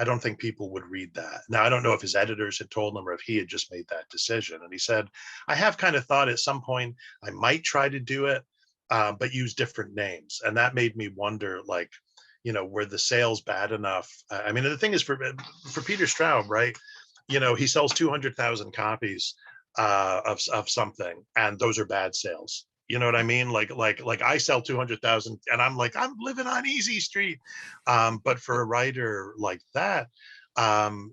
don't think people would read that. Now, I don't know if his editors had told him or if he had just made that decision. And he said, I have kind of thought at some point I might try to do it, but use different names. And that made me wonder, like, were the sales bad enough? I mean, the thing is, for Peter Straub, right? He sells 200,000 copies of something, and those are bad sales. You know what I mean? Like I sell 200,000, and I'm like, I'm living on easy street. But for a writer like that,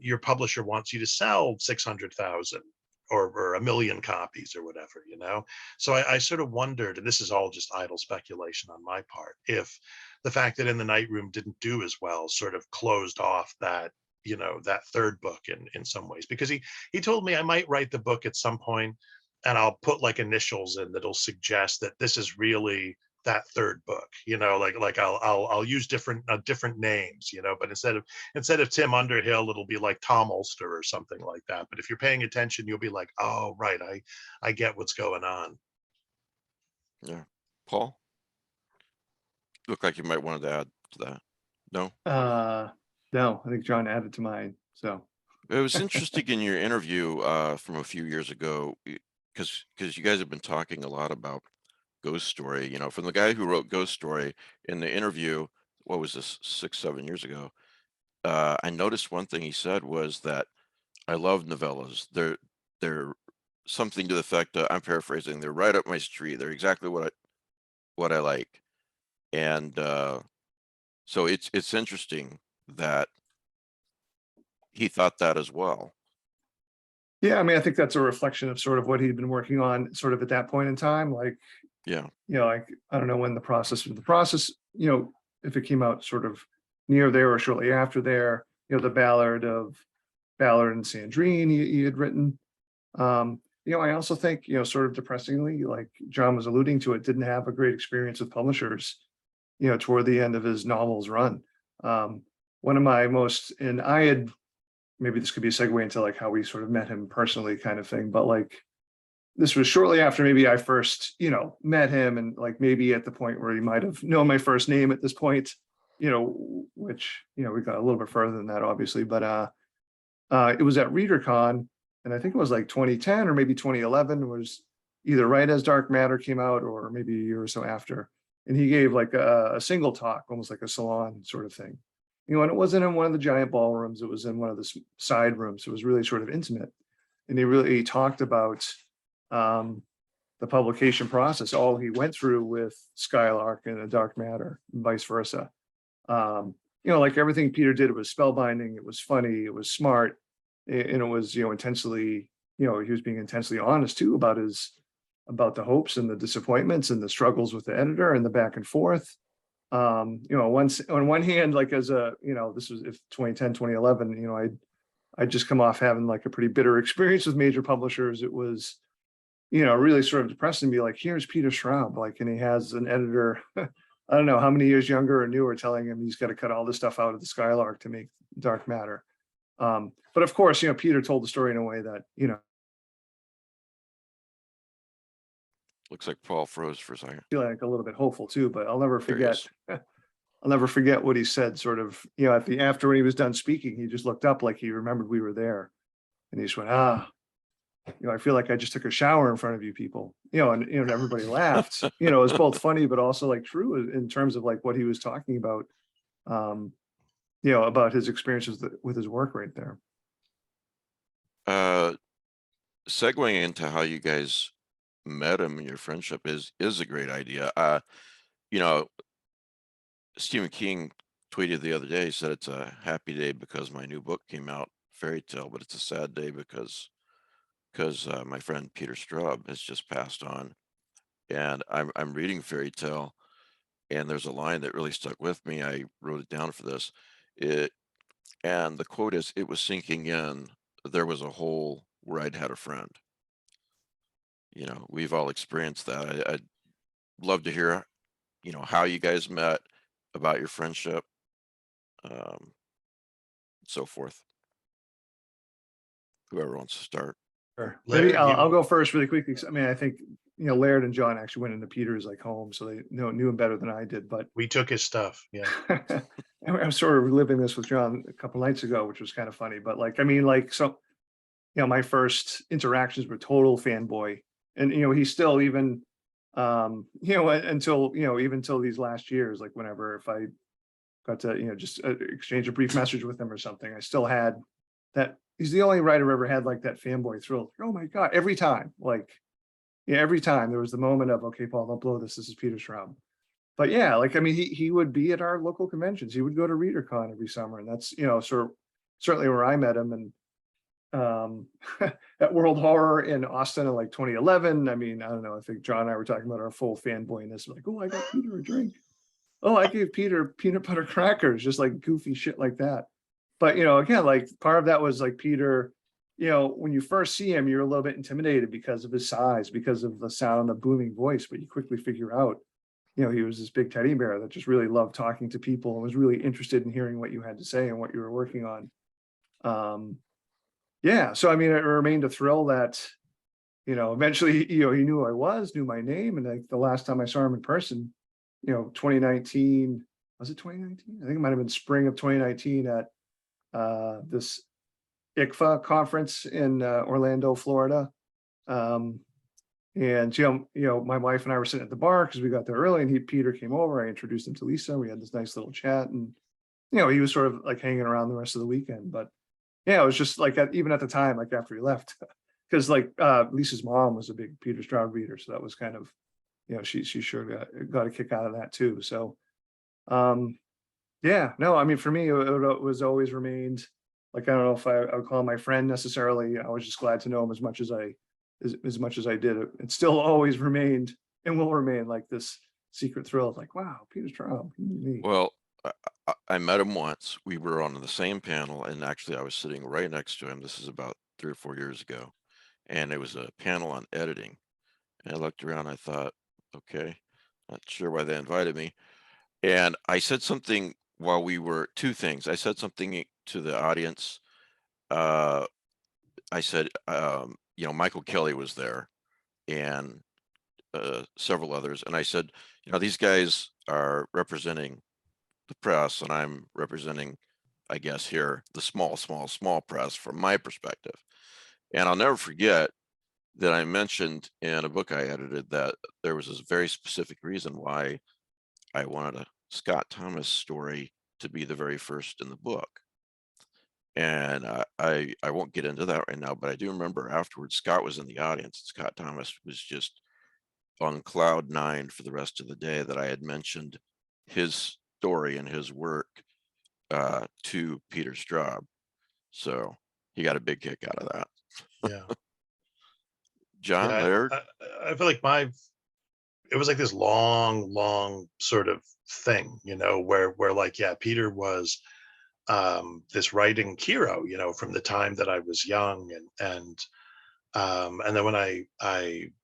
your publisher wants you to sell 600,000 or 1 million copies or whatever, So I sort of wondered, and this is all just idle speculation on my part, if the fact that In the Night Room didn't do as well sort of closed off that that third book in some ways, because he told me I might write the book at some point and I'll put like initials in that'll suggest that this is really that third book, like I'll use different names, but instead of Tim Underhill, it'll be like Tom Ulster or something like that. But if you're paying attention, you'll be like, oh, right, I get what's going on. Yeah. Paul? Look like you might want to add to that. No? No, I think John added to mine. So It was interesting in your interview from a few years ago, because you guys have been talking a lot about Ghost Story, from the guy who wrote Ghost Story. In the interview, what was this, 6-7 years ago, I noticed one thing he said was that I love novellas. They're something to the effect of, I'm paraphrasing, they're right up my street. They're exactly what I like. And so it's interesting that he thought that as well. yeah, I mean, I think that's a reflection of sort of what he'd been working on sort of at that point in time. Like, Yeah. like, I don't know when the process, if it came out sort of near there or shortly after there, the Ballad and Sandrine he had written. I also think, sort of depressingly, like John was alluding to, it didn't have a great experience with publishers, toward the end of his novels run. One of my most, and I had, maybe this could be a segue into like how we sort of met him personally kind of thing, but like this was shortly after maybe I first, met him, and like maybe at the point where he might have known my first name at this point, which, we got a little bit further than that, obviously, but it was at ReaderCon, and I think it was like 2010 or maybe 2011, was either right as Dark Matter came out or maybe a year or so after. And he gave like a single talk, almost like a salon sort of thing. And it wasn't in one of the giant ballrooms, it was in one of the side rooms. It was really sort of intimate. And he really talked about the publication process, all he went through with Skylark and A Dark Matter, and vice versa. Like everything Peter did, it was spellbinding, it was funny, it was smart, and it was, intensely, he was being intensely honest too about the hopes and the disappointments and the struggles with the editor and the back and forth. Once on one hand, like as a, this was if 2010, 2011, I'd just come off having like a pretty bitter experience with major publishers. It was, really sort of depressing to be like, here's Peter Straub, like, and he has an editor, I don't know how many years younger or newer, telling him he's got to cut all this stuff out of the Skylark to make Dark Matter. But of course, Peter told the story in a way that, Looks like Paul froze for a second. feel like a little bit hopeful too, but I'll never There he forget. is. I'll never forget what he said, sort of, after when he was done speaking, he just looked up like he remembered we were there. And he just went, I feel like I just took a shower in front of you people, and everybody laughed. It was both funny, but also like true in terms of like what he was talking about, about his experiences with his work right there. Segueing into how you guys met him and your friendship is a great idea. Stephen King tweeted the other day, he said it's a happy day because my new book came out, Fairy Tale, but it's a sad day because my friend Peter Straub has just passed on. And I'm reading Fairy Tale, and there's a line that really stuck with me. I wrote it down for this. It and the quote is, "It was sinking in. There was a hole where I'd had a friend." We've all experienced that. I'd love to hear, how you guys met, about your friendship, um, so forth. Whoever wants to start. Sure. Maybe Laird, I'll you, go first really quickly. 'Cause I mean, I think, Laird and John actually went into Peter's like home, so they knew him better than I did. But we took his stuff. Yeah. I'm sort of reliving this with John a couple nights ago, which was kind of funny. But like, I mean, like, so, my first interactions were total fanboy. And, he's still even, until, even till these last years, like whenever, if I got to, just exchange a brief message with him or something, I still had that. He's the only writer I've ever had like that fanboy thrill. Like, oh my God, every time, like, yeah, every time there was the moment of, okay, Paul, don't blow this. This is Peter Straub. But yeah, like, I mean, he would be at our local conventions. He would go to ReaderCon every summer. And that's, certainly where I met him. And at World Horror in Austin in like 2011. I mean, I don't know. I think John and I were talking about our full fanboyness. Like, oh, I got Peter a drink. Oh, I gave Peter peanut butter crackers, just like goofy shit like that. But, again, like part of that was like Peter, when you first see him, you're a little bit intimidated because of his size, because of the sound, the booming voice, but you quickly figure out, he was this big teddy bear that just really loved talking to people and was really interested in hearing what you had to say and what you were working on. Yeah, so I mean, it remained a thrill that, eventually, he knew who I was, knew my name, and like the last time I saw him in person, 2019, was it 2019? I think it might have been spring of 2019 at this ICFA conference in Orlando, Florida. And my wife and I were sitting at the bar because we got there early, and Peter came over. I introduced him to Lisa. We had this nice little chat, and he was sort of like hanging around the rest of the weekend. But yeah, it was just like even at the time, like after he left, because like Lisa's mom was a big Peter Straub reader, so that was kind of, she sure got a kick out of that too. So yeah, no, I mean, for me, it was always remained like, I don't know if I would call him my friend necessarily. I was just glad to know him as much as I did. It still always remained and will remain like this secret thrill of like, wow, Peter Straub. Well, I met him once. We were on the same panel, and actually I was sitting right next to him. This is about 3 or 4 years ago, and it was a panel on editing. And I looked around, I thought, okay, not sure why they invited me. And I said something while we were, two things. I said something to the audience. I said, Michael Kelly was there, and several others. And I said, these guys are representing the press, and I'm representing, I guess, here the small press from my perspective. And I'll never forget that I mentioned in a book I edited that there was this very specific reason why I wanted a Scott Thomas story to be the very first in the book. And I won't get into that right now, but I do remember afterwards, Scott was in the audience. Scott Thomas was just on cloud nine for the rest of the day that I had mentioned his story and his work to Peter Straub. So he got a big kick out of that. Yeah. John, Yeah. Laird? I feel like it was like this long sort of thing, where like, yeah, Peter was this writing hero, from the time that I was young, and then when I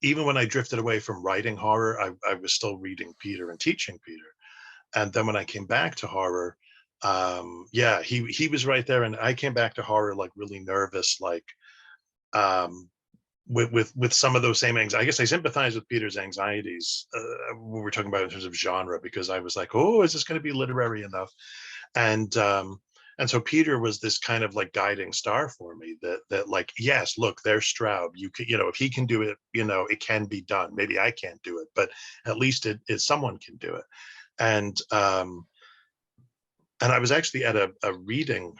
even when I drifted away from writing horror, I was still reading Peter and teaching Peter. And then when I came back to horror, yeah, he was right there, and I came back to horror like really nervous, like with some of those same anxieties. I guess I sympathize with Peter's anxieties when we're talking about in terms of genre, because I was like, oh, is this going to be literary enough? And so Peter was this kind of like guiding star for me, that like, yes, look, there's Straub. You can, if he can do it, it can be done. Maybe I can't do it, but at least someone can do it. And I was actually at a reading,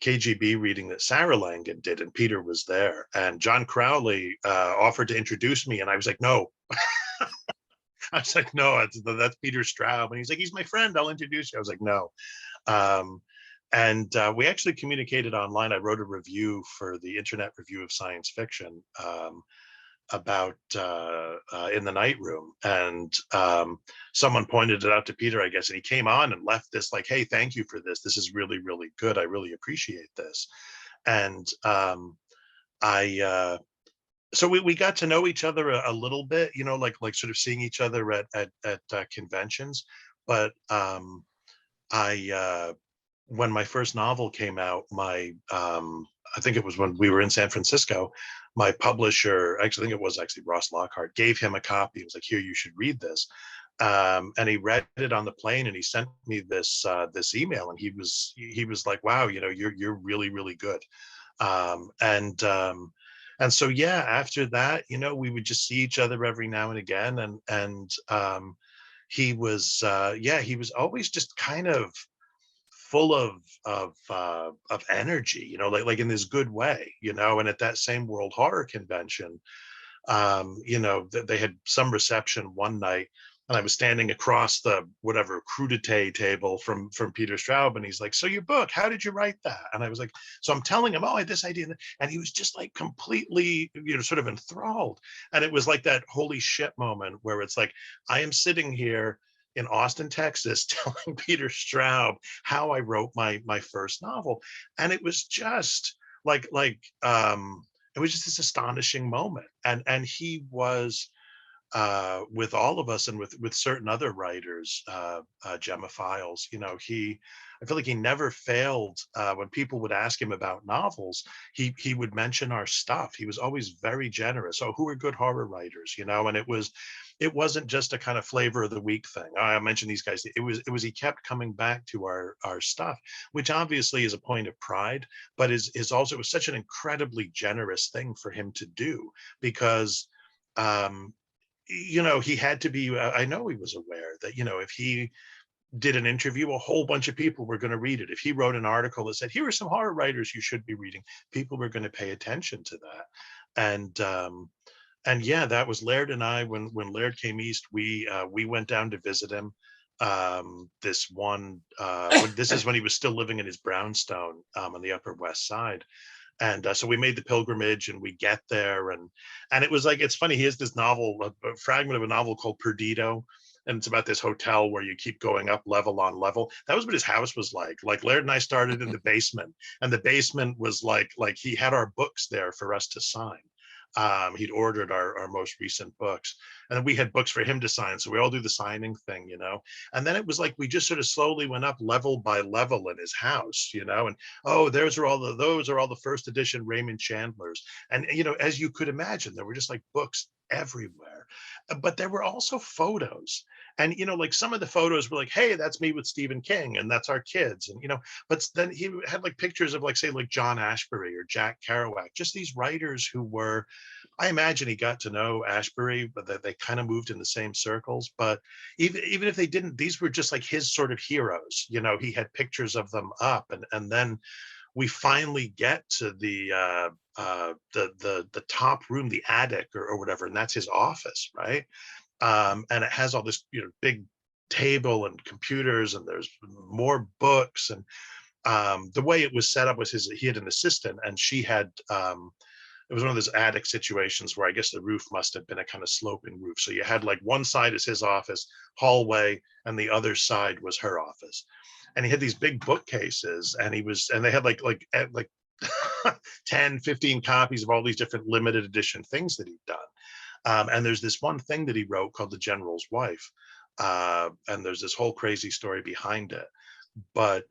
KGB reading that Sarah Langan did, and Peter was there. And John Crowley offered to introduce me, and I was like, no. I was like, no, that's Peter Straub. And he's like, he's my friend, I'll introduce you. I was like, no. And we actually communicated online. I wrote a review for the Internet Review of Science Fiction in the night room, and someone pointed it out to Peter, I guess, and he came on and left this like, hey, thank you for this. This is really, really good. I really appreciate this. And so we got to know each other a little bit, you know, like sort of seeing each other at conventions. But when my first novel came out, I think it was when we were in San Francisco, my publisher, actually, I think it was actually Ross Lockhart, gave him a copy. He was like, here, you should read this. And he read it on the plane, and he sent me this email, and he was like, wow, you know, you're really, really good. And so, yeah, after that, you know, we would just see each other every now and again. And he was always just kind of full of energy, you know, like in this good way, you know. And at that same World Horror Convention, you know, they had some reception one night, and I was standing across the whatever crudité table from Peter Straub, and he's like, so your book, how did you write that? And I was like, so I'm telling him, oh, I had this idea, and he was just like completely, you know, sort of enthralled. And it was like that holy shit moment where it's like, I am sitting here in Austin, Texas, telling Peter Straub how I wrote my first novel. And it was just it was just this astonishing moment. And he was, with all of us, and with certain other writers, Gemma Files, you know, I feel like he never failed. When people would ask him about novels, he would mention our stuff. He was always very generous. Oh, who are good horror writers, you know? And it wasn't just a kind of flavor of the week thing. I mentioned these guys. It was he kept coming back to our stuff, which obviously is a point of pride, but is also, it was such an incredibly generous thing for him to do, because you know, he had to be, I know he was aware that, you know, if he did an interview, a whole bunch of people were going to read it. If he wrote an article that said, here are some horror writers you should be reading, people were going to pay attention to that. And yeah, that was Laird and I. When Laird came east, we went down to visit him. This is when he was still living in his brownstone on the Upper West Side. And so we made the pilgrimage, and we get there, and it was like, it's funny, he has this novel, a fragment of a novel called Perdido, and it's about this hotel where you keep going up level on level. That was what his house was like. Like, Laird and I started in the basement, and the basement was like he had our books there for us to sign. He'd ordered our most recent books, and then we had books for him to sign. So we all do the signing thing, you know. And then it was like we just sort of slowly went up level by level in his house, you know. And oh, those are all the first edition Raymond Chandlers. And you know, as you could imagine, there were just like books everywhere. But there were also photos. And you know, like some of the photos were like, hey, that's me with Stephen King, and that's our kids. And you know, but then he had like pictures of, like, say, like John Ashbery or Jack Kerouac, just these writers who were, I imagine he got to know Ashbery, but that they kind of moved in the same circles. But even if they didn't, these were just like his sort of heroes. You know, he had pictures of them up, and then we finally get to the top room, the attic or whatever, and that's his office, right? And it has all this, you know, big table and computers, and there's more books. And the way it was set up was he had an assistant, and she had it was one of those attic situations where I guess the roof must have been a kind of sloping roof. So you had like one side is his office, hallway, and the other side was her office. And he had these big bookcases, and they had like 10, 15 copies of all these different limited edition things that he'd done. And there's this one thing that he wrote called The General's Wife. And there's this whole crazy story behind it. But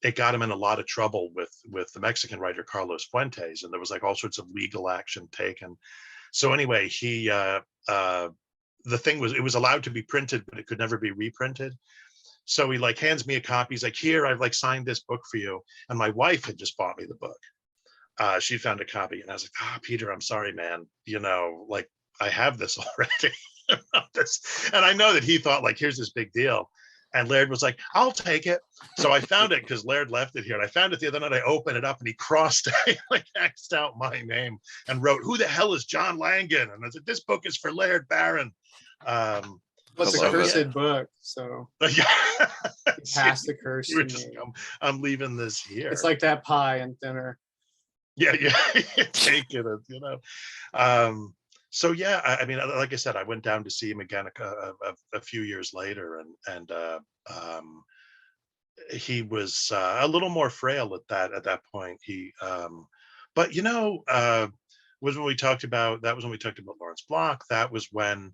it got him in a lot of trouble with the Mexican writer Carlos Fuentes, and there was like all sorts of legal action taken. So anyway, the thing was, it was allowed to be printed, but it could never be reprinted. So he like hands me a copy. He's like, here, I've like signed this book for you. And my wife had just bought me the book. She found a copy, and I was like, Peter, I'm sorry, man. You know, like, I have this already. And I know that he thought like, here's this big deal. And Laird was like, I'll take it. So I found it because Laird left it here. And I found it the other night. I opened it up, and he crossed, like, X'd out my name and wrote, who the hell is John Langan? And I said, this book is for Laird Barron. What's a cursed book? So yeah. it has to curse you. I'm leaving this here. It's like that pie and thinner. Yeah. Take it, you know. So yeah, I mean, like I said, I went down to see him again a few years later, and he was a little more frail at that point. But was when we talked about that was when we talked about Lawrence Block. That was when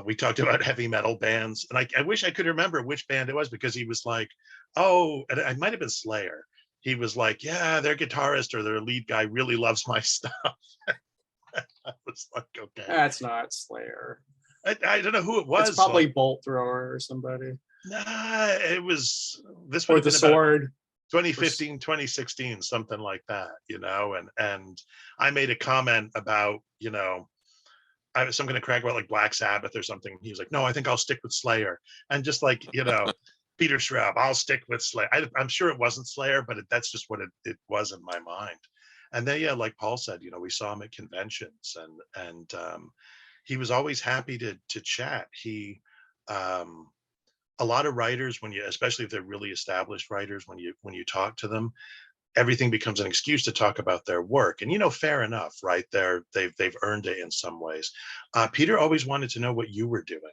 we talked about heavy metal bands, and I wish I could remember which band it was, because he was like, oh, and it might have been Slayer. He was like, yeah, their guitarist or their lead guy really loves my stuff. I was like, okay. That's not Slayer. I don't know who it was. It's probably Bolt Thrower or somebody. Nah, it was, this Or would the have been about Sword. 2015, 2016, something like that, and I made a comment about, I was something to crack about like Black Sabbath or something. He was like, no, I think I'll stick with Slayer. And just like, Peter Strauss, I'll stick with Slayer. I'm sure it wasn't Slayer, but that's just what it was in my mind. And then, yeah, like Paul said, we saw him at conventions, and he was always happy to chat. A lot of writers, especially if they're really established writers, when you talk to them, everything becomes an excuse to talk about their work. And fair enough, right? They've earned it in some ways. Peter always wanted to know what you were doing.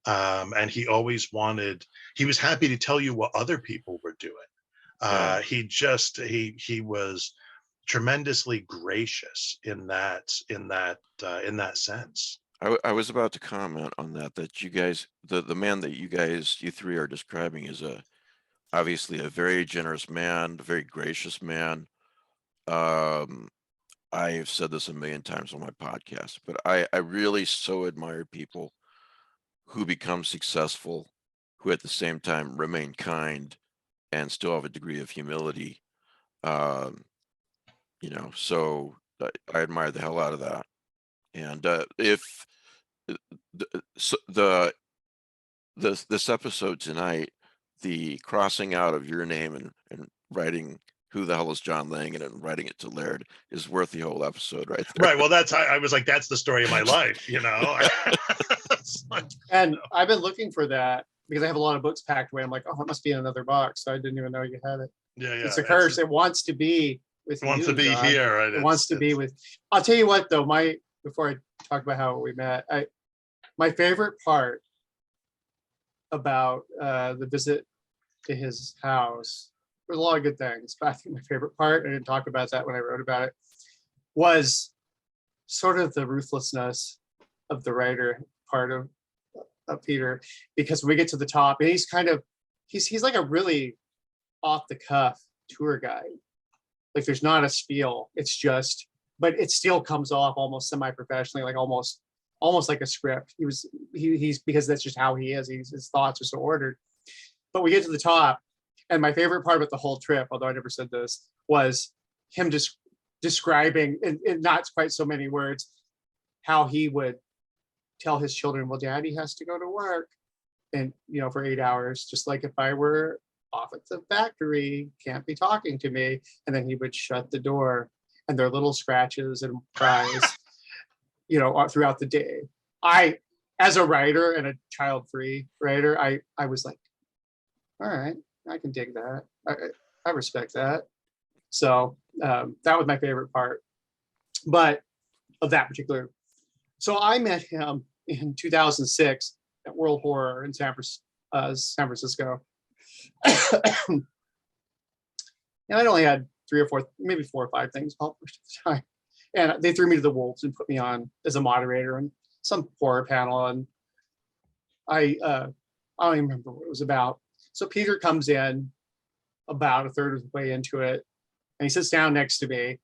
And he was happy to tell you what other people were doing. Yeah. He was tremendously gracious in that sense. I was about to comment on that you guys, the man that you three are describing is obviously a very generous man, a very gracious man. I've said this a million times on my podcast, but I really so admire people who become successful, who at the same time remain kind and still have a degree of humility. So I admire the hell out of that. And if this episode tonight, the crossing out of your name and writing who the hell is John Langan and writing it to Laird is worth the whole episode right there. Right. Well, I was like, that's the story of my life, And I've been looking for that because I have a lot of books packed away. I'm like, oh, it must be in another box. So I didn't even know you had it. Yeah. It's a curse. It wants to be with you. It wants to be John. here. Right? It wants to be with. I'll tell you what, though. Before I talk about how we met, my favorite part about the visit to his house, there's a lot of good things, but I think my favorite part, I didn't talk about that when I wrote about it, was sort of the ruthlessness of the writer part of Peter, because when we get to the top, and he's like a really off the cuff tour guide. Like there's not a spiel. It's just, but it still comes off almost semi-professionally, like almost like a script. He's because that's just how he is. His thoughts are so ordered. But we get to the top, and my favorite part about the whole trip, although I never said this, was him just describing in not quite so many words how he would tell his children, well, Daddy has to go to work, and for 8 hours, just like if I were off at the factory, can't be talking to me. And then he would shut the door, and their little scratches and cries, throughout the day. I, as a writer and a child-free writer, I was like, all right, I can dig that. I respect that. So that was my favorite part, but of that particular. So I met him in 2006 at World Horror in San Francisco. And I'd only had 3 or 4, maybe 4 or 5 things published at the time. And they threw me to the wolves and put me on as a moderator on some horror panel. And I don't even remember what it was about. So Peter comes in about a third of the way into it, and he sits down next to me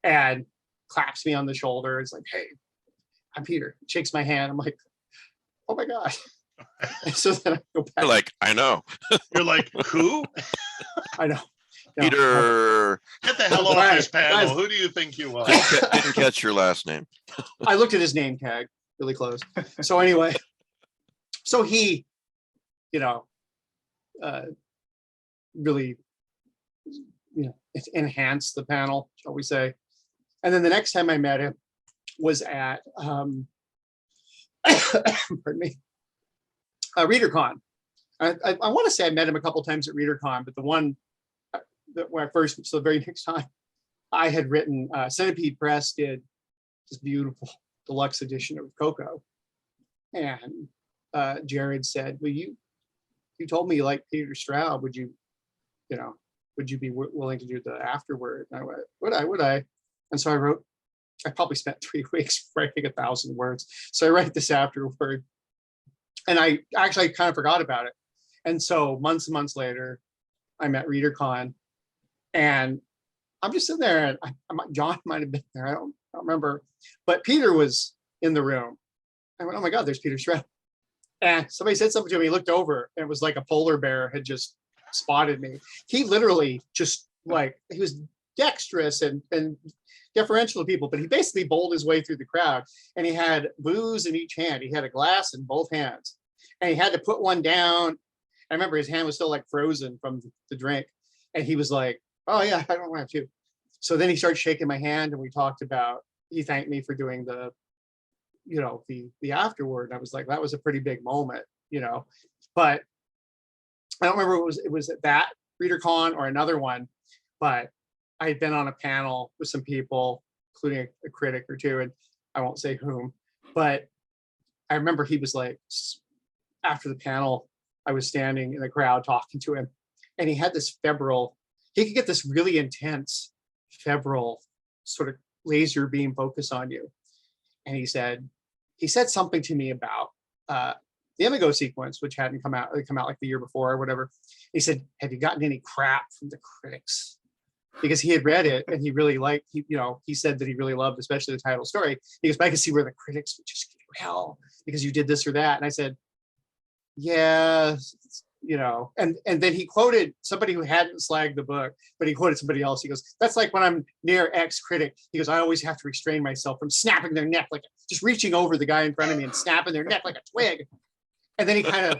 and claps me on the shoulder. It's like, hey, I'm Peter. Shakes my hand. I'm like, oh my God. So then I go back. You're like, I know. You're like, who? I know. Peter. Get the hell off this panel. Who do you think you are? Didn't catch your last name. I looked at his name tag really close. So anyway, so he, really, enhanced the panel, shall we say. And then the next time I met him was at, pardon me, ReaderCon. I want to say I met him a couple times at ReaderCon, but the one that when I first, so the very next time, I had written, Centipede Press did this beautiful deluxe edition of Coco. And Jared said, well, you told me you like Peter Straub. Would you be willing to do the afterword? And I went, would I? And so I probably spent 3 weeks writing 1,000 words. So I write this afterword. And I actually kind of forgot about it. And so months and months later, I'm at ReaderCon, and I'm just sitting there, and John might have been there. I don't remember, but Peter was in the room. I went, oh my God, there's Peter Strauss. And somebody said something to me, he looked over, and it was like a polar bear had just spotted me. He literally just he was dexterous and deferential to people, but he basically bowled his way through the crowd, and he had booze in each hand. He had a glass in both hands, and he had to put one down. I remember his hand was still like frozen from the drink, and he was like, oh yeah, I don't want to. So then he started shaking my hand, and we talked about, he thanked me for doing the afterword. And I was like, that was a pretty big moment, but I don't remember it was at that ReaderCon or another one, but I had been on a panel with some people, including a critic or two, and I won't say whom, but I remember he was like, after the panel, I was standing in the crowd talking to him, and he had this he could get this really intense febrile sort of laser beam focus on you. And he said something to me about the Imago sequence, which hadn't come out like the year before or whatever. He said, have you gotten any crap from the critics? Because he had read it and he really liked, he said that he really loved, especially the title story. He goes, but I can see where the critics would just give you hell because you did this or that. And I said, yeah, and then he quoted somebody who hadn't slagged the book, but he quoted somebody else. He goes, that's like when I'm near X critic. He goes, I always have to restrain myself from snapping their neck, like just reaching over the guy in front of me and snapping their neck like a twig. And then he kind of,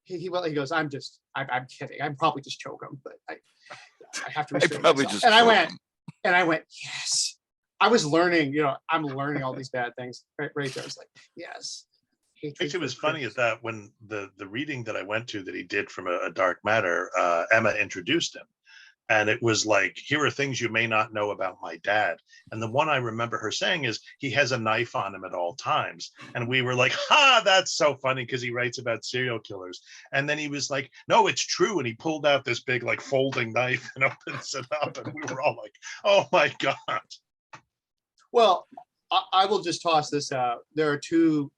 he goes, I'm kidding. I'm probably just choke him, but I have to restrain myself. And I went, yes. I was learning, I'm learning all these bad things right there. I was like, yes. Actually, it was funny at that when the reading that I went to that he did from a Dark Matter, Emma introduced him. And it was like, here are things you may not know about my dad. And the one I remember her saying is, he has a knife on him at all times. And we were like, ha, that's so funny because he writes about serial killers. And then he was like, no, it's true. And he pulled out this big like folding knife and opens it up. And we were all like, oh my God. Well, I will just toss this out. There are two,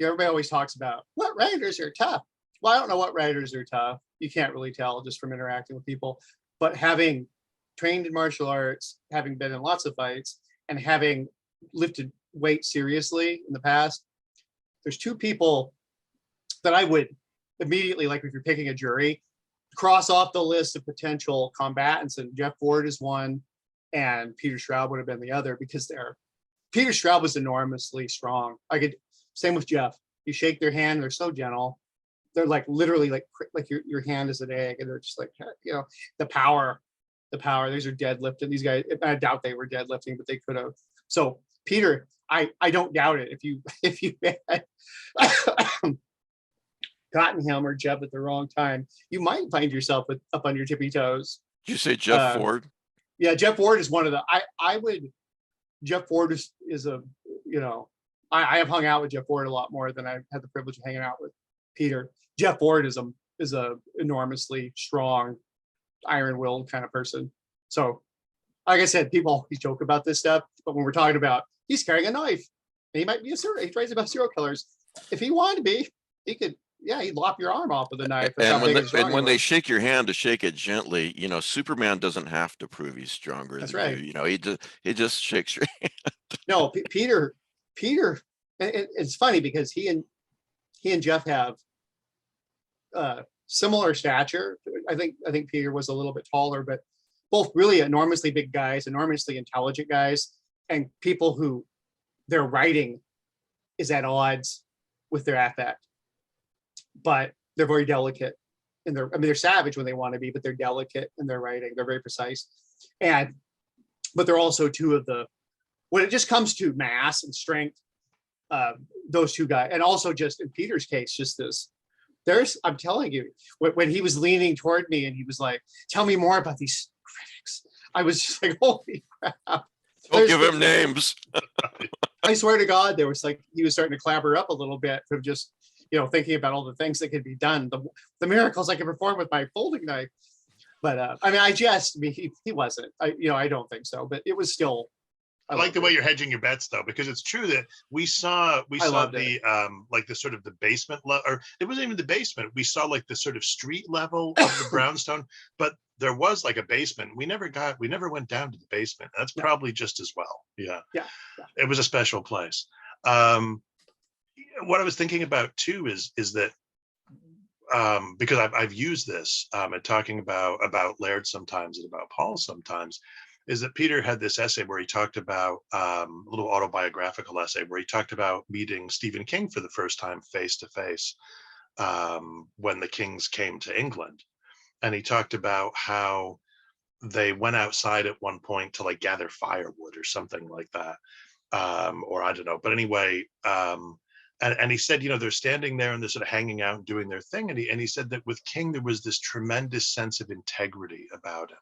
everybody always talks about what writers are tough. Well, I don't know what writers are tough. You can't really tell just from interacting with people. But having trained in martial arts, having been in lots of fights, and having lifted weight seriously in the past, there's two people that I would immediately, like if you're picking a jury, cross off the list of potential combatants. And Jeff Ford is one, and Peter Straub would have been the other, because Peter Straub was enormously strong. Same with Jeff. You shake their hand, they're so gentle. They're like literally like your hand is an egg, and they're just like, the power. These are deadlifting. These guys, I doubt they were deadlifting, but they could have. So Peter, I don't doubt it. If you had gotten him or Jeff at the wrong time, you might find yourself up on your tippy toes. Did you say Jeff Ford? Yeah, Jeff Ford is one of the. Jeff Ford is a I have hung out with Jeff Ford a lot more than I've had the privilege of hanging out with Peter. Jeff Ford is a enormously strong, iron-willed kind of person. So, like I said, people always joke about this stuff, but when we're talking about he's carrying a knife, and he might be he writes about serial killers. If he wanted to be, he could. Yeah, he'd lop your arm off with a knife. And when they shake your hand, to shake it gently, Superman doesn't have to prove he's stronger than you. He just shakes your hand. No, Peter. It's funny because he and Jeff have similar stature. I think Peter was a little bit taller, but both really enormously big guys, enormously intelligent guys, and people who their writing is at odds with their affect. But they're very delicate and they're savage when they want to be, but they're delicate in their writing. They're very precise. But they're also two of the, when it just comes to mass and strength, those two guys, and also just in Peter's case, just this, I'm telling you, when he was leaning toward me and he was like, tell me more about these critics, I was just like, holy crap. Don't give him names. I swear to God, there was like, he was starting to clabber up a little bit from just, thinking about all the things that could be done, the miracles I could perform with my folding knife. But I mean, he wasn't, I don't think so, but it was still. I like the way you're hedging your bets though, because it's true that we saw the like the sort of the basement level, or it wasn't even the basement. We saw like the sort of street level of the brownstone, but there was like a basement. We never went down to the basement. That's probably just as well. Yeah. It was a special place. What I was thinking about too is that because I've used this at talking about Laird sometimes and about Paul sometimes, is that Peter had this essay where he talked about a little autobiographical essay where he talked about meeting Stephen King for the first time face to face when the Kings came to England. And he talked about how they went outside at one point to like gather firewood or something like that. Or I don't know. But anyway, and he said, they're standing there and they're sort of hanging out and doing their thing. And he said that with King, there was this tremendous sense of integrity about him.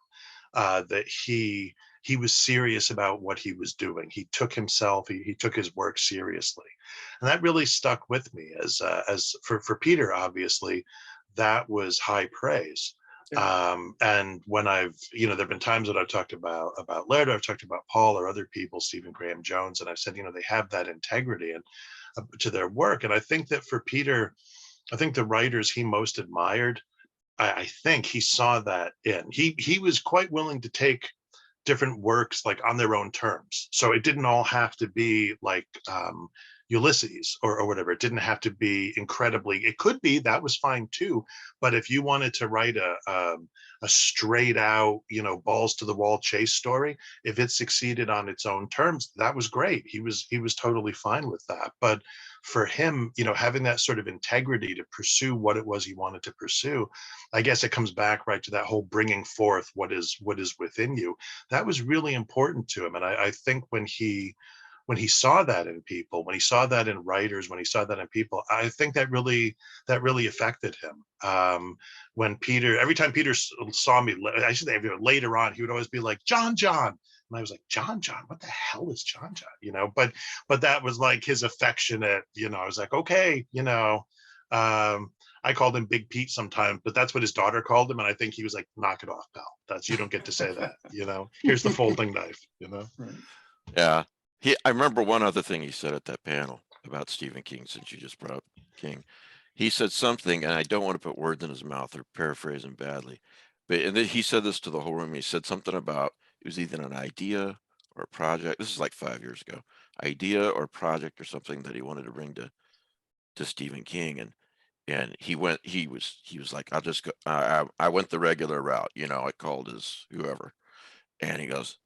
That he was serious about what he was doing. He took himself, he took his work seriously, and that really stuck with me. As for Peter, obviously, that was high praise. And when there've been times that I've talked about Laird, I've talked about Paul or other people, Stephen Graham Jones, and I've said, they have that integrity and to their work. And I think that for Peter, I think the writers he most admired, I think he saw that in. He was quite willing to take different works like on their own terms. So it didn't all have to be like Ulysses or whatever. It didn't have to be incredibly, it could be, that was fine too. But if you wanted to write a straight out, balls to the wall chase story, if it succeeded on its own terms, that was great. He was totally fine with that. But for him, having that sort of integrity to pursue what it was he wanted to pursue, I guess it comes back right to that whole bringing forth what is within you. That was really important to him. And I think when he saw that in people, when he saw that in writers, when he saw that in people, I think that really affected him. When Peter, every time Peter saw me, I should say later on, he would always be like, John. And I was like, John, what the hell is John? But that was like his affectionate, I was like, okay, I called him Big Pete sometimes, but that's what his daughter called him. And I think he was like, knock it off, pal. You don't get to say that, here's the folding knife, Right. Yeah. I remember one other thing he said at that panel about Stephen King, since you just brought up King. He said something, and I don't want to put words in his mouth or paraphrase him badly, but he said this to the whole room. He said something about it was either an idea or a project. This is like 5 years ago. Idea or project or something that he wanted to bring to Stephen King, and he was like, I'll just go. I went the regular route. I called his whoever, and he goes,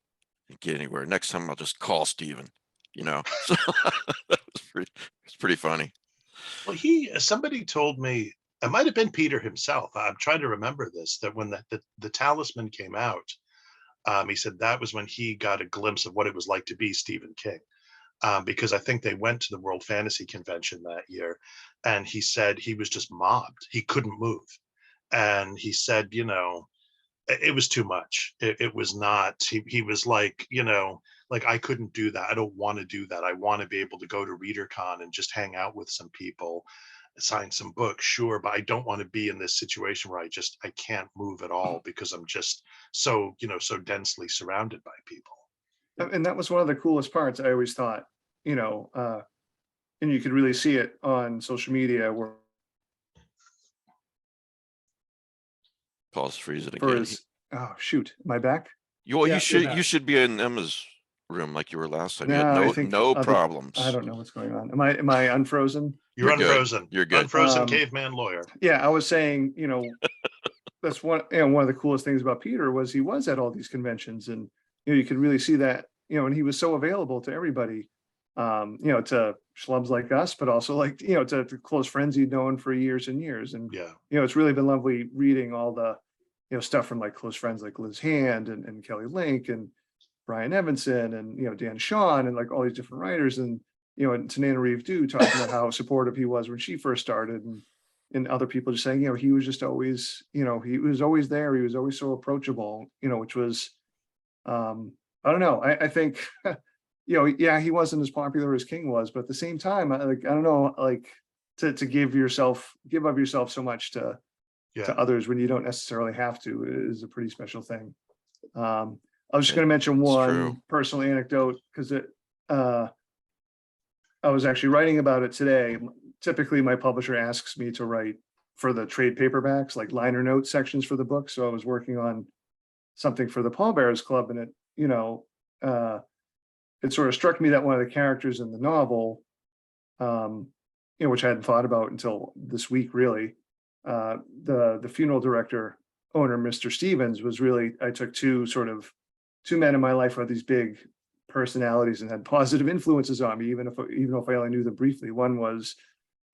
get anywhere. Next time I'll just call Steven, So that was pretty funny. Well, somebody told me, it might have been Peter himself. I'm trying to remember this, that when the Talisman came out, he said that was when he got a glimpse of what it was like to be Stephen King. Because I think they went to the World Fantasy Convention that year, and he said he was just mobbed. He couldn't move. And he said, it was too much. It was not, he was like, like, I couldn't do that. I don't want to do that. I want to be able to go to ReaderCon and just hang out with some people, sign some books, sure, but I don't want to be in this situation where I can't move at all because I'm just so, so densely surrounded by people. And that was one of the coolest parts, I always thought, and you could really see it on social media where Paul's freezing again. Oh shoot, am I back? You Yeah, you should be in Emma's room like you were last time. You No, I had think no problems. I don't know what's going on. Am I unfrozen? You're good. unfrozen. You're good. Unfrozen caveman lawyer. Yeah, I was saying, that's one of the coolest things about Peter was he was at all these conventions, and you could really see that, and he was so available to everybody, to schlubs like us, but also like, to close friends he'd known for years and years. And Yeah, it's really been lovely reading all the stuff from like close friends like Liz Hand and Kelly Link and Brian Evanson and Dan Shawn and like all these different writers, and and Tanana Reeve Dew talking about how supportive he was when she first started, and other people just saying he was just always he was always there, he was always so approachable, which was I don't know, I think yeah, he wasn't as popular as King was, but at the same time, I don't know, like to give of yourself so much to Yeah. others when you don't necessarily have to is a pretty special thing. I was just It- going to mention it's one true. personal anecdote because I was actually writing about it today. Typically, my publisher asks me to write for the trade paperbacks, like liner note sections for the book. So I was working on something for the Pallbearers Club, and it sort of struck me that one of the characters in the novel, which I hadn't thought about until this week, really, the funeral director owner, Mr. Stevens, was really, I took two men in my life who had these big personalities and had positive influences on me, even if I only knew them briefly. One was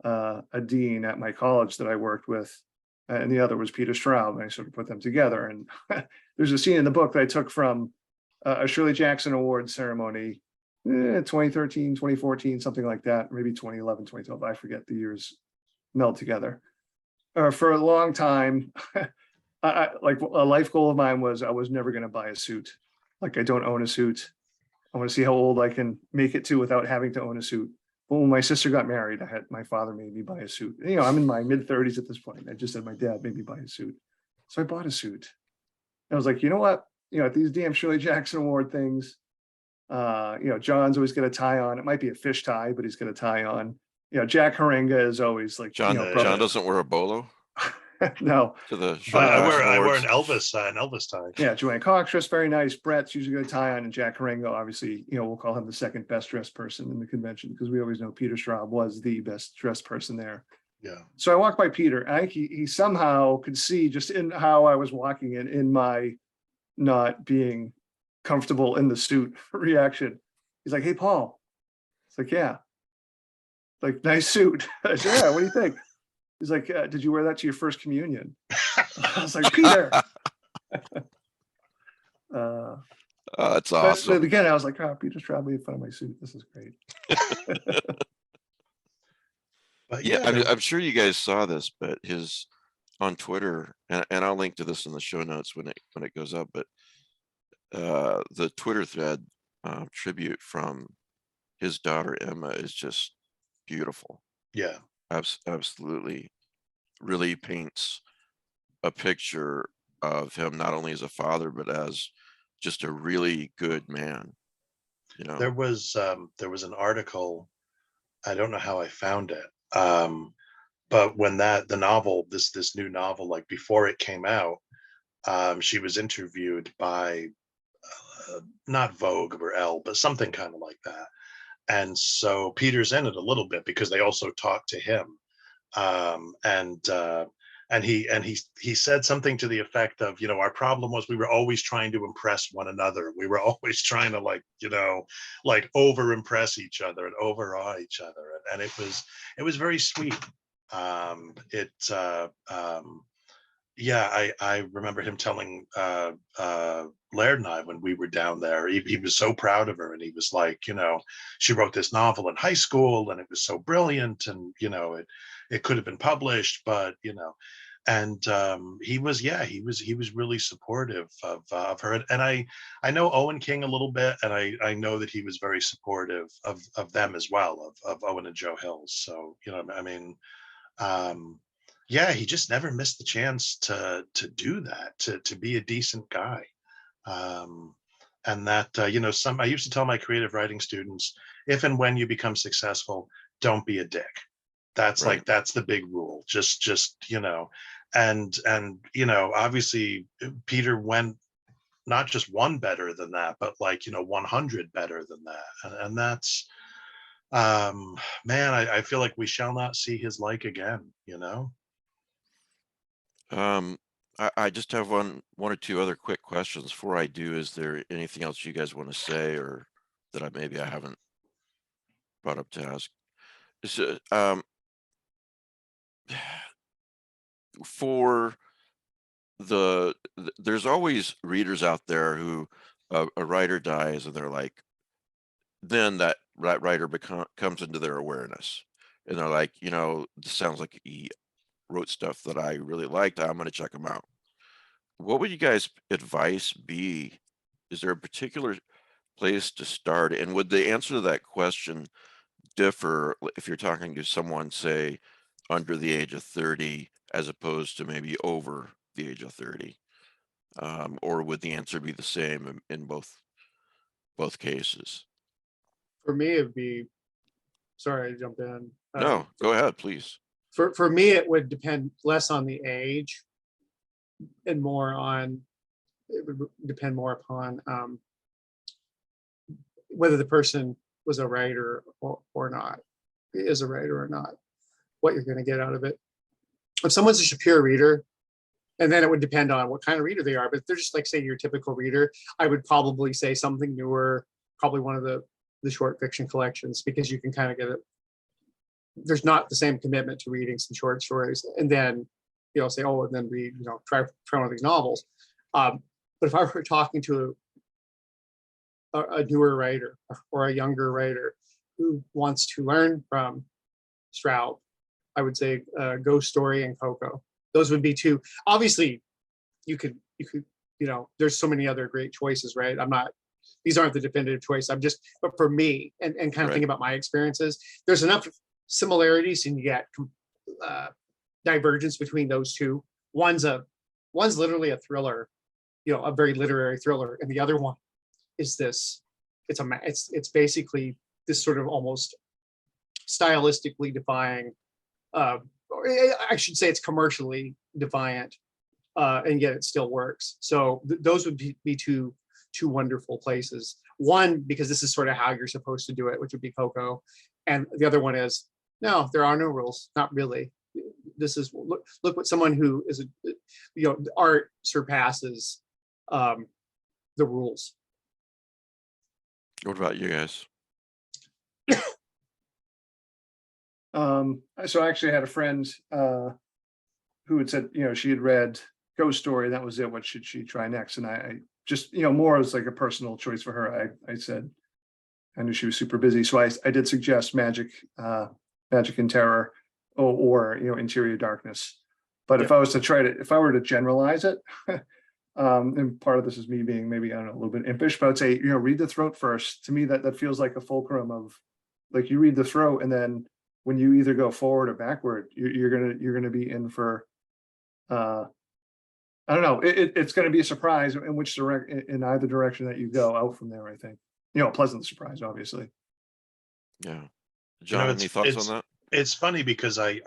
a dean at my college that I worked with, and the other was Peter Strauss, and I sort of put them together. And there's a scene in the book that I took from a Shirley Jackson Award ceremony, 2013, 2014, something like that, maybe 2011, 2012. I forget, the years meld together. For a long time, like a life goal of mine was I was never going to buy a suit. Like, I don't own a suit. I want to see how old I can make it to without having to own a suit. But when my sister got married, my father made me buy a suit. I'm in my mid-30s at this point. I just had my dad made me buy a suit. So I bought a suit. I was like, you know what? At these damn Shirley Jackson Award things, John's always got a tie on. It might be a fish tie, but he's got a tie on. Jack Haringa is always like, John brother. doesn't wear a bolo No. to the I Jackson wear an Awards. Elvis tie. Yeah, Joanne Cox dressed very nice. Brett's usually got a tie on, and Jack Haringa, obviously, we'll call him the second best dressed person in the convention because we always know Peter Strauss was the best dressed person there. Yeah. So I walked by Peter, and I think he somehow could see just in how I was walking in my not being comfortable in the suit reaction. He's like, "Hey, Paul." It's like, "Yeah." Like, "Nice suit." I said, "Yeah, what do you think?" He's like, "Did you wear that to your first communion?" I was like, "Peter." That's But awesome. again, I was like, "Oh, Peter Strauss made fun of my suit. This is great." But Yeah, yeah, I'm sure you guys saw this, but his on Twitter, and I'll link to this in the show notes when it goes up. But the Twitter thread tribute from his daughter Emma is just beautiful. yeah, Absolutely, really paints a picture of him not only as a father but as just a really good man. there was an article. I don't know how I found it. But when the novel, this new novel, like before it came out, she was interviewed by not Vogue or Elle, but something kind of like that. And so Peter's in it a little bit because they also talked to him. And he said something to the effect of, our problem was we were always trying to impress one another. We were always trying to like over impress each other and overawe each other. And it was very sweet. Yeah, I remember him telling Laird and I when we were down there, he was so proud of her, and he was like, she wrote this novel in high school and it was so brilliant, and it could have been published, but and he was really supportive of her, and I know Owen King a little bit, and I know that he was very supportive of them as well, of Owen and Joe Hills. So I mean, yeah, he just never missed the chance to do that, to be a decent guy. And that I used to tell my creative writing students, if and when you become successful, don't be a dick. That's Right. that's the big rule. Just and obviously Peter went not just one better than that, but 100 better than that, and that's man, I feel like we shall not see his like again. I just have one or two other quick questions before I do. Is there anything else you guys want to say, or that I haven't brought up to ask? For there's always readers out there who a writer dies and they're like, then that writer comes into their awareness, and they're like, this sounds like he wrote stuff that I really liked. I'm going to check him out. What would you guys' advice be? Is there a particular place to start? And would the answer to that question differ if you're talking to someone, say, under the age of 30, as opposed to maybe over the age of 30? Or would the answer be the same in both cases? For me, it'd be, sorry to jump in. No, go ahead, please. For me, it would depend less on the age and more on, it would depend more upon whether the person was a writer or not, is a writer or not, what you're going to get out of it. If someone's just a pure reader, and then it would depend on what kind of reader they are, but if they're just like, say, your typical reader, I would probably say something newer, probably one of the short fiction collections, because you can kind of get it. There's not the same commitment to reading some short stories, and then say, oh, and then read, try one of these novels. But if I were talking to a newer writer or a younger writer who wants to learn from Straub, I would say Ghost Story and Coco. Those would be two. Obviously, you could, there's so many other great choices, right? These aren't the definitive choice. But for me, and kind of Right. thinking about my experiences, there's enough similarities and yet divergence between those two. One's literally a thriller, a very literary thriller, and the other one is this. It's basically this sort of almost stylistically defying. I should say it's commercially defiant, and yet it still works. So those would be two wonderful places. One, because this is sort of how you're supposed to do it, which would be Coco, and the other one is, no, there are no rules, not really. This is look what someone who is art surpasses the rules. What about you guys? So I actually had a friend who had said, she had read Ghost Story, and that was it. What should she try next? And I just, more as like a personal choice for her. I said, I knew she was super busy, so I did suggest Magic and Terror, or Interior Darkness. But if I was to if I were to generalize it, and part of this is me being maybe, I don't know, a little bit impish, but I'd say, read The Throat first. To me, that feels like a fulcrum of, like, you read The Throat, and then when you either go forward or backward, you're gonna be in for, I don't know, it's gonna be a surprise in either direction that you go out from there. I think, a pleasant surprise, obviously. Yeah, John, any thoughts on that? It's funny because I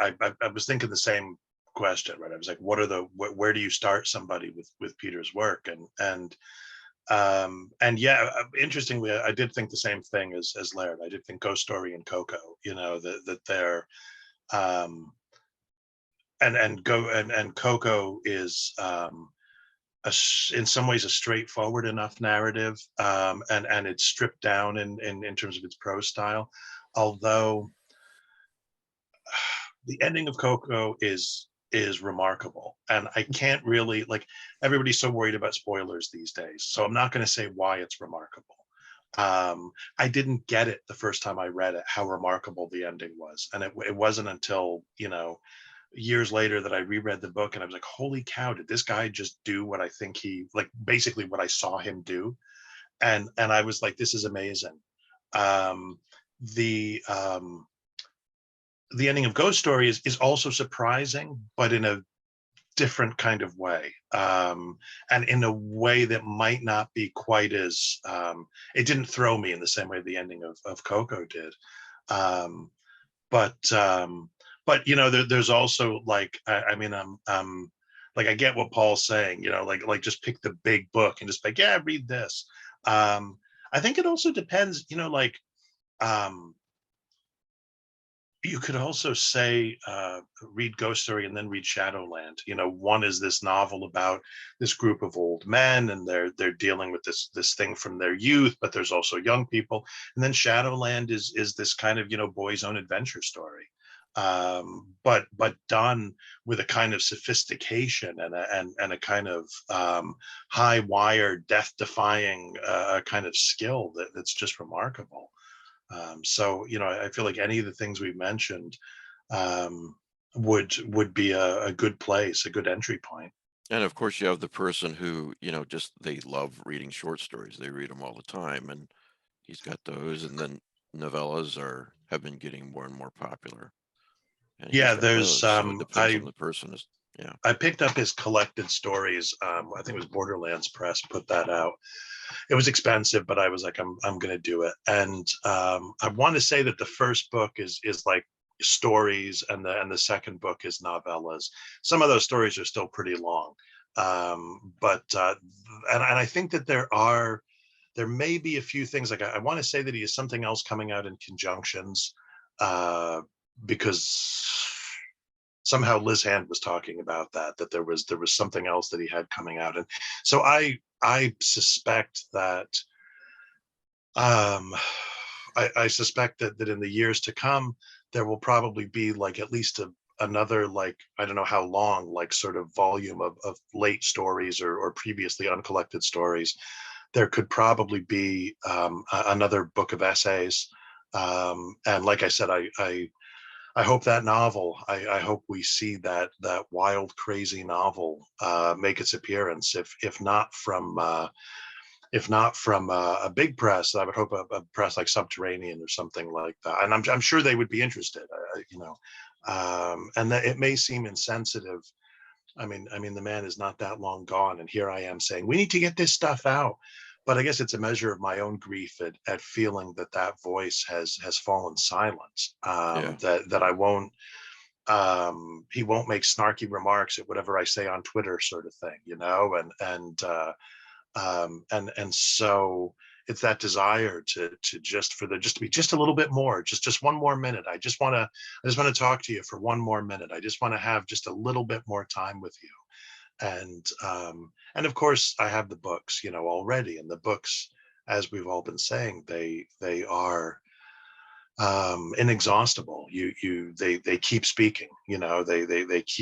was thinking the same question, right? I was like, where do you start somebody with Peter's work? And yeah, interestingly, I did think the same thing as Laird. I did think Ghost Story and Coco, that they're and Coco is in some ways a straightforward enough narrative, and it's stripped down in terms of its prose style, although the ending of Coco is remarkable, and I can't really, like, everybody's so worried about spoilers these days, so I'm not going to say why it's remarkable. I didn't get it the first time I read it, how remarkable the ending was, and it wasn't until years later that I reread the book, and I was like, holy cow, did this guy just do what I think basically what I saw him do? And I was like, this is amazing. The ending of Ghost Story is also surprising, but in a different kind of way, and in a way that might not be quite as, it didn't throw me in the same way the ending of Coco did. But there's also, like, I mean, like, I get what Paul's saying, like just pick the big book and just like, yeah, read this. I think it also depends, you could also say, read Ghost Story and then read Shadowland. One is this novel about this group of old men, and they're dealing with this thing from their youth, but there's also young people. And then Shadowland is this kind of, boy's own adventure story, but done with a kind of sophistication and a kind of high wire, death defying kind of skill that's just remarkable. So I feel like any of the things we've mentioned would be a good place, a good entry point. And of course, you have the person who, just they love reading short stories. They read them all the time, and He's got those, and then novellas have been getting more and more popular. And he's Yeah, got there's those, so it depends on the person. Yeah. I picked up his collected stories. I think it was Borderlands Press put that out. It was expensive, but I was like, I'm gonna do it. And I want to say that the first book is like stories, and the second book is novellas. Some of those stories are still pretty long, but and I think that there may be a few things, like I want to say that he has something else coming out in conjunctions, because somehow Liz Hand was talking about that there was something else that he had coming out. And so I suspect that I suspect that in the years to come there will probably be like at least another, like, I don't know how long, like sort of volume of late stories or previously uncollected stories. There could probably be another book of essays, and like I said, I hope that novel, I hope we see that wild, crazy novel make its appearance. If not from a big press, I would hope a press like Subterranean or something like that. And I'm sure they would be interested, and that it may seem insensitive. I mean, the man is not that long gone, and here I am saying we need to get this stuff out. But I guess it's a measure of my own grief at feeling that voice has fallen silent. Yeah. That I won't. He won't make snarky remarks at whatever I say on Twitter, sort of thing, and so it's that desire to just to be just a little bit more, just one more minute. I just want to talk to you for one more minute. I just want to have just a little bit more time with you. And of course I have the books, already, and the books, as we've all been saying, they are inexhaustible. They keep speaking, they